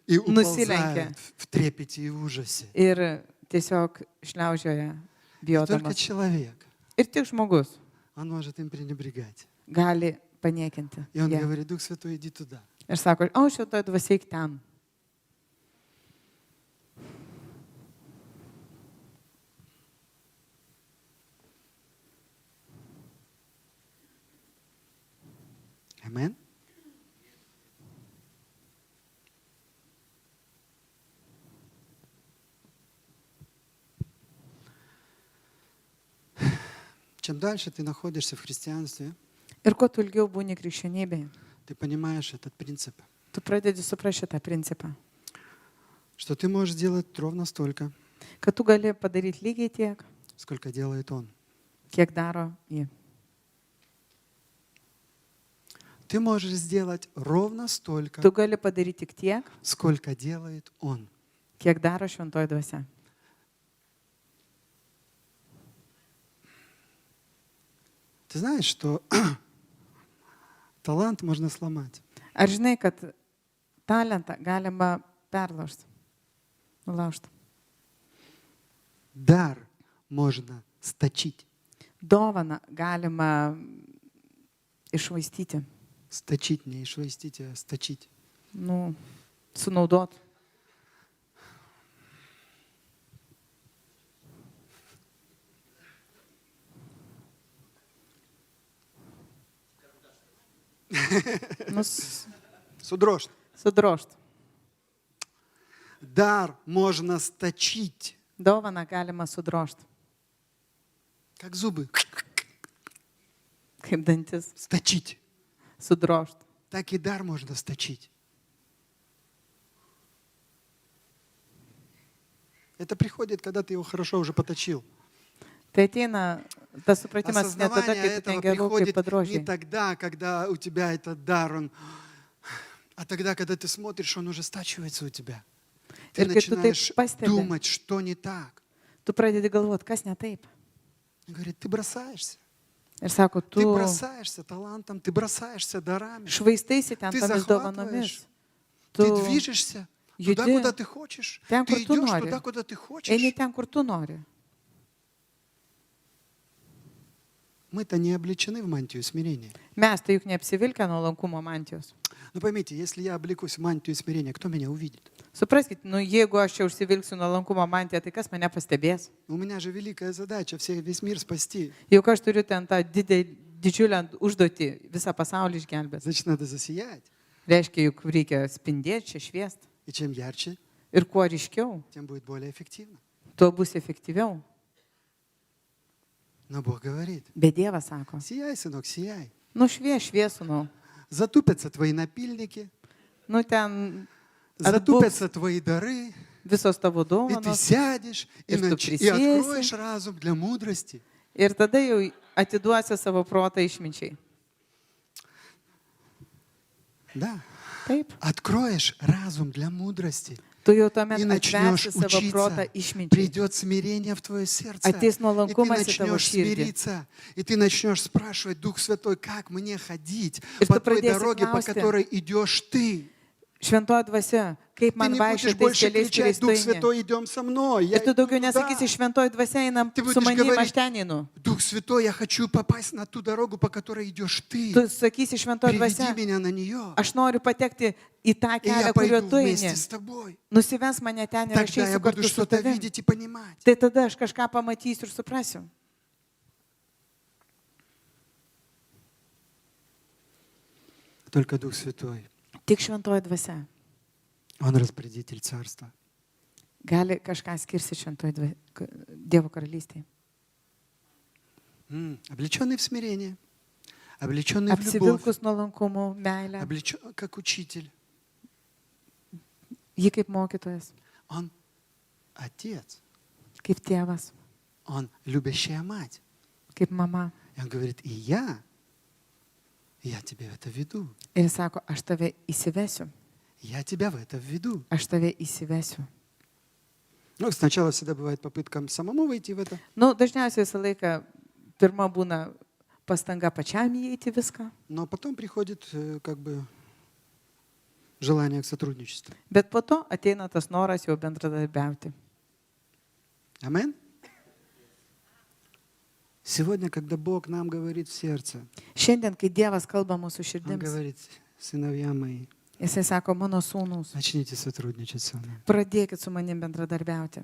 B: и
A: nusilenkia
B: уползают в трепете и ужасе.
A: ir tiesiog šliaužioja
B: И только
A: bijodamas.
B: человек,
A: Ir tik žmogus
B: он может им пренебрегать.
A: gali paniekinti.
B: И он
A: ją.
B: говорит, Дух Святой, иди туда.
A: Ir sako, o šventoji dvasia eik ten.
B: Амен. Чем дальше ты находишься в христианстве,
A: Ir kuo tu ilgiau būni krikščionybėje,
B: ты понимаешь этот принцип,
A: tu pradedi suprasti šitą principą,
B: что ты можешь сделать ровно столько,
A: kad tu gali padaryti lygiai tiek,
B: сколько делает Он.
A: kiek daro jį.
B: Ты можешь сделать ровно столько,
A: Tu gali padaryti tik tiek,
B: сколько делает Он.
A: kiek daro šventoji dvasia.
B: Ты знаешь, что талант можно сломать.
A: Ar žinai, kad talentą galima perlaužti, nulaužti?
B: Дар можно сточить.
A: Dovaną galima išvaistyti,
B: Сточить, не швастить, а сточить.
A: nu, sunaudot. Nu,
B: Судрош.
A: sudrošt.
B: Дар можно сточить,
A: Dovaną galima sudrošt,
B: как зубы.
A: kaip dantis,
B: Сточить.
A: sudrošt.
B: Так и дар можно сточить. Это приходит, когда ты его хорошо уже поточил.
A: Tai ateina tas supratimas ne tada,
B: Осознавание
A: kai tu ten
B: этого
A: gerų, kaip
B: приходит не
A: padrožiai.
B: тогда, когда у тебя этот дар, а тогда, когда ты смотришь, он уже стачивается у тебя. Ты
A: Ir kai tu taip
B: начинаешь
A: pastebi,
B: думать, что не так.
A: tu pradedi galvoti, kas ne taip.
B: Он говорит, ты бросаешься.
A: Ir sako,
B: Ты
A: tu
B: бросаешься талантом, ты бросаешься дарами.
A: švaistaisi ten
B: Ты
A: tomis
B: захватываешь,
A: dovanomis.
B: ты
A: Tu
B: движешься туда,
A: judi
B: куда ты хочешь.
A: ten,
B: Ты
A: kur tu
B: идешь
A: nori.
B: туда, куда ты
A: Eini
B: хочешь.
A: ten, kur tu nori.
B: Мы-то не облечены в мантию смирения.
A: Mes tai juk neapsivilkę nuolankumo mantijos.
B: Но поймите, если я облекусь в мантию смирения, кто меня увидит?
A: Supraskit, nu jeigu aš čia užsivilksiu nuolankumo mantiją, tai kas mane pastebės?
B: У меня же великая задача весь мир спасти.
A: Juk aš turiu ten tą didžiulę užduotį visą pasaulį išgelbėti.
B: Значит, надо засиять.
A: Reiškia, juk reikia spindėti, čia šviesti.
B: И чем ярче,
A: Ir kuo ryškiau,
B: тем будет более эффективно.
A: tuo bus efektyviau.
B: Но Бог говорит,
A: Bet Dievas sako,
B: сияй, сынок, сияй.
A: nu šviesų, nu.
B: Затупятся твои напильники,
A: Nu ten
B: затупятся твои дары,
A: visos tavo
B: и ты
A: dovanos.
B: сядешь, и
A: Ir tu
B: откроешь
A: prisėsi.
B: разум для мудрости.
A: Ir tada jau atiduosi savo protą išminčiai.
B: Да.
A: Taip.
B: Откроешь разум для мудрости.
A: Tu jau tuomet
B: И начнешь
A: atversi savo protą
B: учиться,
A: išminčiai.
B: придет смирение в твое сердце.
A: Ateis
B: И ты
A: nuolankumas į tavo
B: начнешь
A: širdį.
B: смириться, и ты начнешь спрашивать, Дух Святой, как мне ходить
A: Ir
B: по
A: tu
B: той
A: pradėsi
B: дороге, по
A: klausti.
B: которой идешь ты.
A: Šventoji dvasia, kaip
B: Ты
A: man
B: не будешь
A: vaikščioti tais
B: больше
A: keliais,
B: кричать,
A: kuriais tu
B: Дух
A: eini.
B: Святой, идем со мной. Я
A: Ir tu
B: иду
A: daugiau
B: туда.
A: nesakysi, šventoji dvasia einam
B: Ты
A: su
B: будешь
A: manim,
B: говорить,
A: aš ten einu.
B: Дух Святой, я хочу попасть на ту дорогу, по которой идешь ты.
A: Tu sakysi, šventoji
B: Приведи
A: dvasia,
B: меня на нее.
A: aš noriu patekti į tą
B: И я
A: kelią, kuriuo
B: пойду
A: tu
B: вместе
A: eini.
B: с тобой.
A: Nusives mane ten ir aš
B: Тогда я
A: eisiu
B: буду
A: kartu su
B: что-то
A: tavimi.
B: видеть и понимать.
A: Tai tada aš kažką pamatysiu ir suprasiu.
B: Только Дух Святой.
A: Tik šventoji dvasia
B: Он распорядитель царства.
A: gali kažką skirsi šventoji Dievo karalystėje.
B: Облеченный в смирение, облеченный в любовь,
A: Apsivilkus nuolankumu, meilę,
B: как учитель.
A: jį kaip mokytojas,
B: Он отец,
A: kaip tėvas,
B: он любящая мать.
A: kaip mama.
B: И он говорит, и я тебя в это введу.
A: Ir jis sako, aš tave įsivesiu,
B: Я тебя в это введу.
A: aš tave įsivesiu.
B: Ну, сначала всегда бывает попытка самому войти в это.
A: Nu, dažniausiai visą laiką pirma būna pastanga pačiam įeiti viską,
B: Но потом приходит как бы желание к сотрудничеству.
A: bet po to ateina tas noras jau bendradarbiauti.
B: Амин? Сегодня, когда Бог нам говорит в сердце,
A: Šiandien, kai Dievas kalba mūsų
B: Он
A: širdims,
B: говорит, сыновья мои,
A: jisai sako, mano sūnus,
B: начните сотрудничать со мной.
A: pradėkit su manim bendradarbiauti.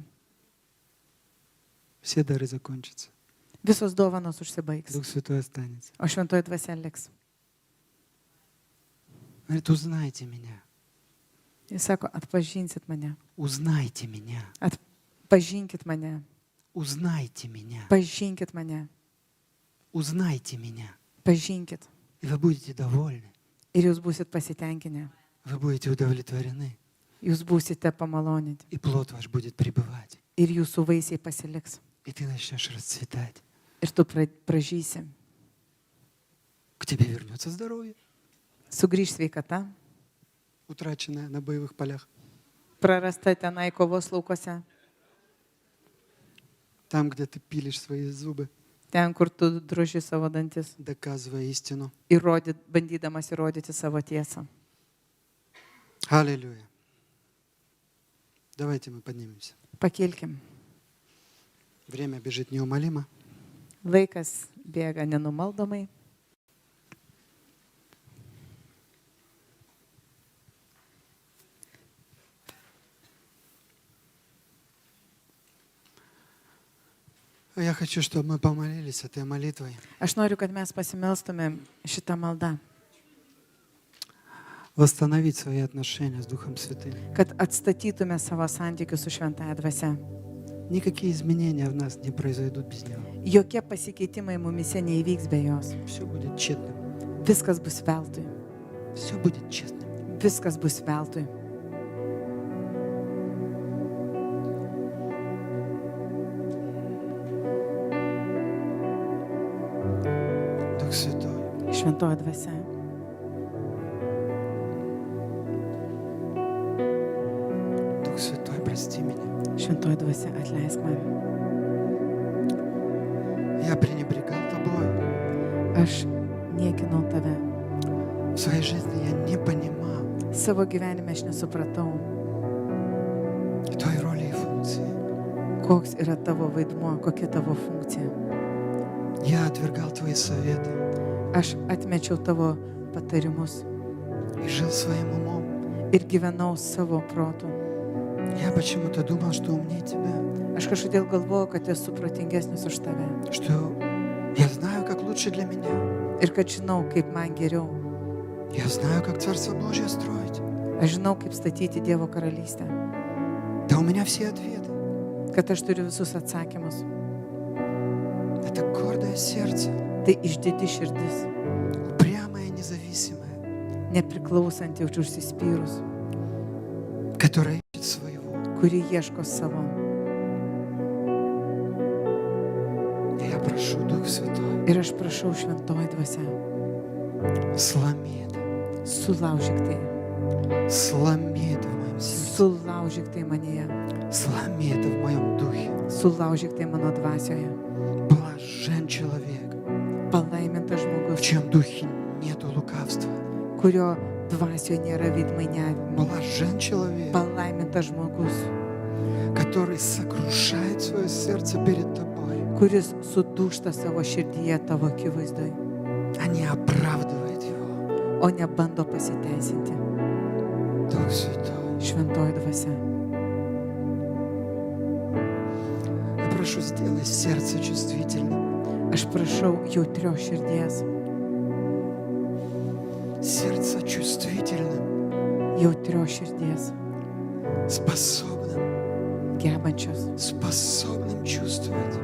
B: Все дары закончатся.
A: Visos dovanos užsibaigs,
B: Дух Святой останется.
A: o šventoji dvasia liks.
B: Говорит, узнайте меня.
A: Jis sako, atpažinsit mane,
B: Узнайте меня.
A: pažinkit mane,
B: Узнайте меня.
A: pažinkit mane,
B: Узнайте меня.
A: pažinkit.
B: И вы будете довольны.
A: Ir jūs būsit pasitenkinę,
B: Вы будете удовлетворены.
A: jūs būsite pamaloninti
B: И плод ваш будет пребывать.
A: ir jūsų vaisiai pasiliks.
B: И ты начнешь расцветать.
A: Ir tu pražysi.
B: К тебе вернется здоровье,
A: Sugrįž sveikata,
B: утраченное на боевых полях.
A: prarasta tenai kovos laukose,
B: Там, где ты пилишь свои зубы,
A: ten, kur tu droži savo dantis,
B: доказывая истину.
A: bandydamas įrodyti savo tiesą.
B: Аллилуйя. Давайте мы поднимемся.
A: Pakilkim.
B: Время бежит неумолимо.
A: Laikas bėga nenumaldomai.
B: Я хочу, чтобы мы помолились этой молитвой.
A: Aš noriu, kad mes pasimelstumėm šitą maldą,
B: Восстановить свои отношения с Духом Святым.
A: kad atstatytume savo santykius su šventąja dvasia.
B: Никакие изменения в нас не произойдут без Него.
A: Jokie pasikeitimai mumise neįvyks be jos.
B: Все будет тщетным.
A: Viskas bus veltui.
B: Все будет честным.
A: Viskas bus veltui.
B: Дух Святой,
A: Šventoji dvasia.
B: Дух Святой, прости меня.
A: Šventoji dvasia, atleisk man.
B: Я пренебрегал Тобой.
A: Aš niekinau tave.
B: В своей жизни я не понимал
A: Savo gyvenime aš nesupratau,
B: той роли и функции.
A: koks yra tavo vaidmuo, kokia tavo funkcija.
B: Я отвергал Твои советы
A: Aš atmečiau tavo patarimus
B: и жил своим умом.
A: ir gyvenau savo protu.
B: Я почему-то думал, что умнее Тебя,
A: Aš kažkodėl galvojau, kad esu protingesnis už tave
B: что я знаю, как лучше для меня.
A: ir kad žinau, kaip man geriau.
B: Я знаю, как Царство Божье строить.
A: Aš žinau, kaip statyti Dievo karalystę,
B: Да у меня все ответы.
A: kad aš turiu visus atsakymus.
B: Это гордое сердце,
A: Tai išdidi širdis,
B: упрямое, независимое,
A: nepriklausanti už užsispyrus,
B: которое ищет своего.
A: kuri ieško savo.
B: И я прошу, Дух Святой,
A: Ir aš prašau šventoji dvasia,
B: сломи это.
A: sulaužyk tai.
B: Сломи это в моем сердце.
A: Sulaužyk tai manyje.
B: Сломи это в моем духе.
A: Sulaužyk tai mano dvasioje.
B: Блажен человек,
A: Palaimintas
B: в
A: žmogus,
B: чьем духе нету лукавства.
A: kurio dvasioje nėra veidmainiavimo.
B: Блажен человек,
A: Palaimintas žmogus,
B: который сокрушает свое сердце перед тобой,
A: kuris sudūžta savo širdyje tavo akivaizdoj,
B: а не оправдывает его.
A: o ne bando pasiteisinti.
B: Дух Святой,
A: Šventoji dvasia,
B: я прошу, сделай сердце чувствительным.
A: aš prašau jautrios širdies,
B: Сердце чувствительным,
A: jautrios širdies,
B: способным,
A: gebančios
B: чувствовать,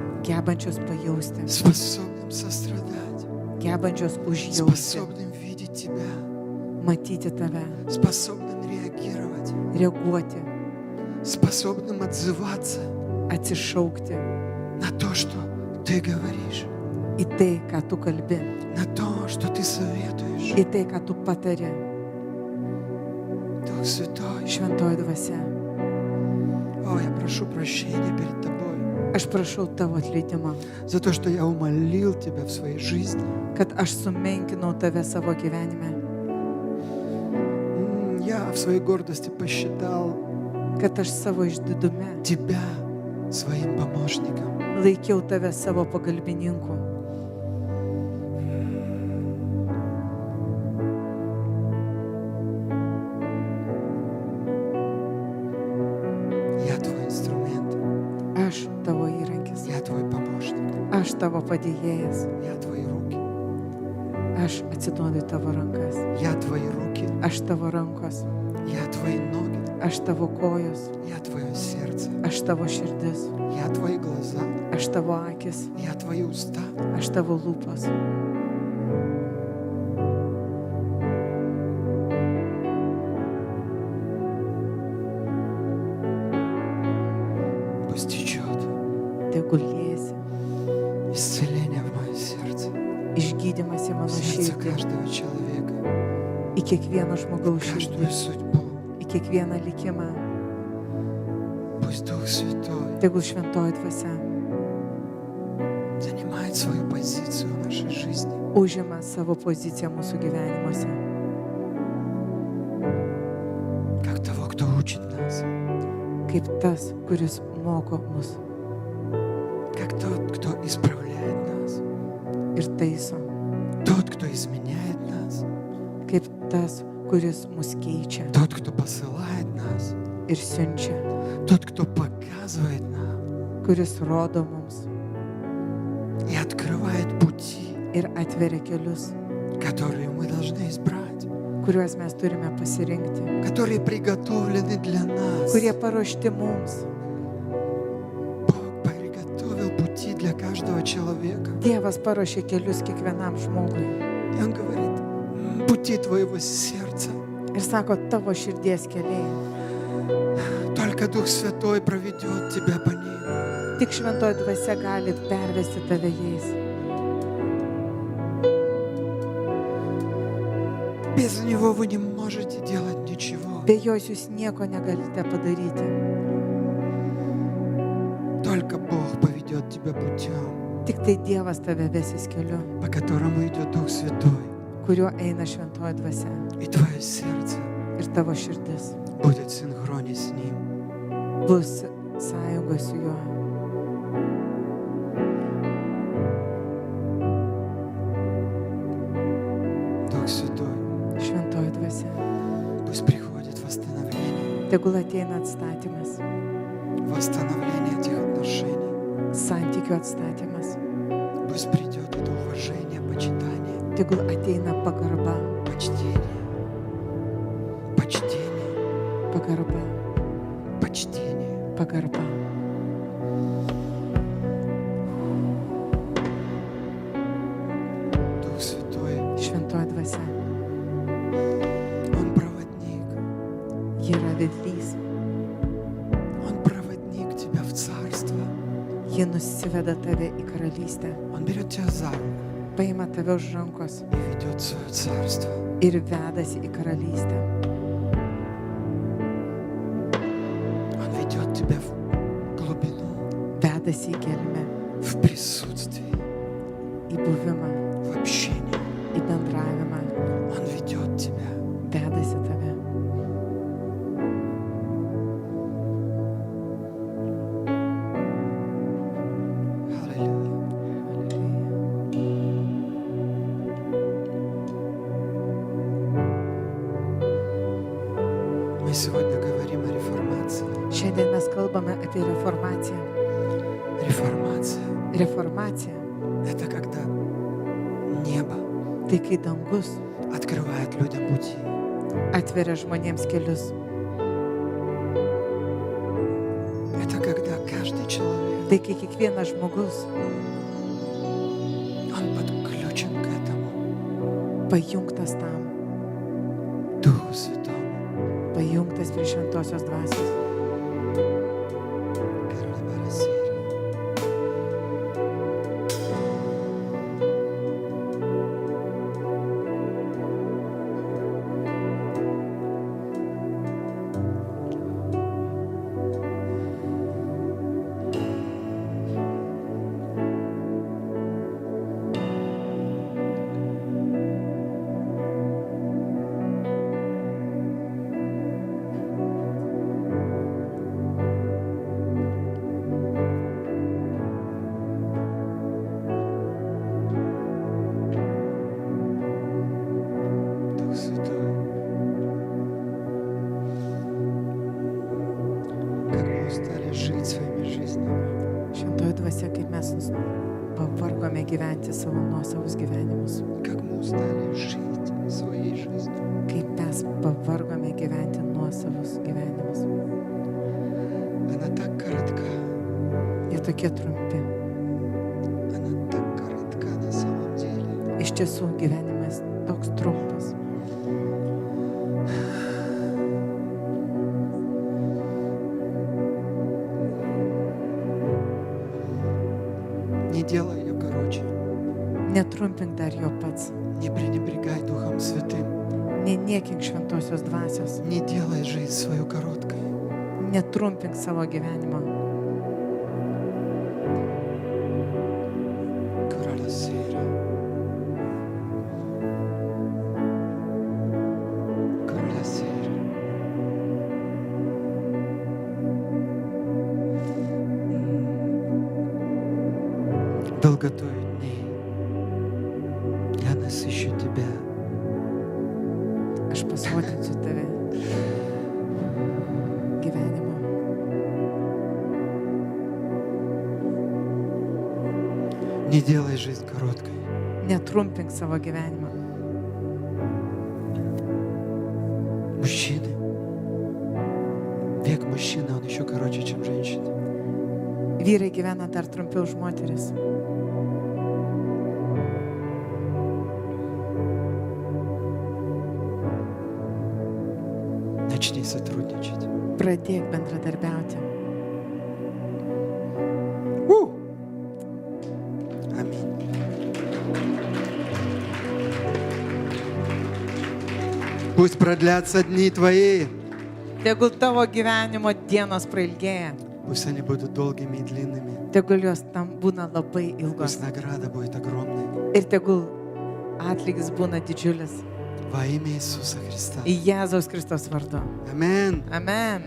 A: pajausti,
B: способным сострадать,
A: gebančios užjausti,
B: способным видеть Тебя,
A: matyti tave,
B: способным реагировать,
A: reaguoti,
B: способным отзываться
A: atsišaukti
B: на то, что Ты говоришь,
A: į tai, ką tu kalbi,
B: на то, что Ты советуешь.
A: į tai, ką tu patari.
B: Дух Святой,
A: Šventoji dvasia,
B: о, я прошу прощения перед Тобой
A: aš prašau tavo atleidimą,
B: за то, что я умолил Тебя в своей жизни.
A: kad aš sumenkinau tave savo gyvenime,
B: Я в своей гордости посчитал
A: kad aš savo išdidume
B: Тебя своим помощником.
A: laikiau tave savo pagalbininku.
B: Я Твой инструмент,
A: Aš tavo įrankis,
B: я Твой помощник,
A: aš tavo padėjėjas,
B: я Твои руки,
A: aš atsiduodu į tavo rankas,
B: я Твои руки,
A: aš tavo rankos,
B: я Твои ноги,
A: aš tavo kojos,
B: я Твое сердце,
A: aš tavo širdis,
B: я Твои глаза,
A: aš tavo akis,
B: я Твои уста.
A: aš tavo lūpos.
B: Пусть течет
A: Tegul liesi
B: исцеление в мое сердце,
A: išgydymas į
B: в
A: mano
B: сердце
A: širdį,
B: каждого человека,
A: į kiekvieno žmogaus
B: в
A: širdį,
B: каждую судьбу.
A: į kiekvieną likimą.
B: Пусть Дух Святой
A: Tegul šventoji dvasia
B: занимает свою позицию в нашей жизни.
A: užima savo poziciją mūsų gyvenimuose,
B: Как того, кто учит нас,
A: kaip tas, kuris moko mus
B: как тот, кто исправляет нас,
A: ir taiso,
B: тот, кто изменяет нас,
A: kaip tas, kuris mus keičia
B: тот, кто посылает нас,
A: ir siunčia,
B: тот, кто показывает нам
A: kuris rodo mums
B: и открывает пути,
A: ir atveria kelius,
B: которые мы должны избрать,
A: kuriuos mes turime pasirinkti,
B: которые приготовлены для нас.
A: kurie paruošti mums.
B: Бог приготовил пути для каждого человека.
A: Dievas paruošė kelius kiekvienam žmogui
B: И Он говорит, пути твоего сердца.
A: ir sako, tavo širdies keliai.
B: Только Дух Святой проведет тебя по ним.
A: Tik šventoji dvasia gali pervesti tave jais.
B: Без Него вы не можете делать ничего.
A: Be jos jūs nieko negalite padaryti.
B: Только Бог поведет тебя путем,
A: Tik tai Dievas tave vesis keliu,
B: по которому идет Дух Святой.
A: kuriuo eina šventoji dvasia.
B: И твое сердце
A: Ir tavo širdis
B: будет в синхроне с Ним.
A: bus sąjungoje su juo.
B: Дух Святой,
A: Šventoji dvasia.
B: пусть приходит восстановление,
A: Tegul ateina atstatymas,
B: восстановление этих отношений.
A: santykių atstatymas.
B: Пусть придет это уважение, почитание,
A: Tegul ateina pagarba,
B: почтение, почтение,
A: pagarba,
B: почтение.
A: pagarba.
B: Дух Святой,
A: Šventoji dvasia.
B: Он проводник.
A: Ji yra vedlys,
B: Он проводник тебя в царство.
A: Ji nusiveda tave į karalystę,
B: Он берет тебя за руку
A: paima tave už rankos
B: и ведет в свое царство.
A: ir vedasi į karalystę.
B: Он ведет тебя в глубину,
A: Vedasi į gelmę,
B: в присутствие,
A: į buvimą,
B: в общение.
A: į bendravimą.
B: Он ведет тебя.
A: Vedasi tave.
B: Аллилуйя. Мы сегодня говорим о реформации.
A: Šiandien mes kalbame apie reformaciją.
B: Реформация
A: Reformacija
B: – это когда небо
A: tai kai dangus
B: открывает людям пути.
A: atveria žmonėms kelius.
B: Это когда каждый человек,
A: Tai kai kiekvienas žmogus
B: он подключен к этому
A: pajungtas tam,
B: Духу Святому.
A: pajungtas prie šventosios dvasios.
B: Дух Святой. Как мы устали жить своими жизнями.
A: Šventoji dvasia, kaip mes pavargome gyventi savo nuosavus gyvenimus.
B: Как мы устали жить своей жизнью.
A: Kaip mes pavargome gyventi nuosavus gyvenimus.
B: Она так коротка.
A: Jie tokie trumpi.
B: Она так коротка на самом деле.
A: Iš tiesų gyvenimas toks trumpas.
B: Не делай ее короче.
A: Netrumpink dar jo pats.
B: Не пренебрегай Духом Святым.
A: Neniekink šventosios dvasios.
B: Не делай жизнь свою короткой.
A: Netrumpink savo gyvenimo.
B: Королесира. Королесира. Долготою дней я насыщу тебя.
A: Aš pasotinsiu tave gyvenimu.
B: Не делай жизнь короткой.
A: Netrumpink savo gyvenimo.
B: Мужчины. Век мужчины, он еще короче, чем женщины.
A: Vyrai gyvena dar trumpiau už moteris.
B: Начни сотрудничать.
A: Pradėk bendradarbiauti.
B: Аминь. Пусть продлятся дни твои.
A: Tegul tavo gyvenimo dienos prailgėja.
B: Пусть они будут долгими и длинными.
A: Tegul jos tam būna labai ilgos.
B: Пусть награда будет огромной.
A: Ir tegul atlygis būna didžiulis.
B: Во имя Иисуса Христа.
A: Į Jėzaus Kristaus vardu.
B: Аминь.
A: Amen.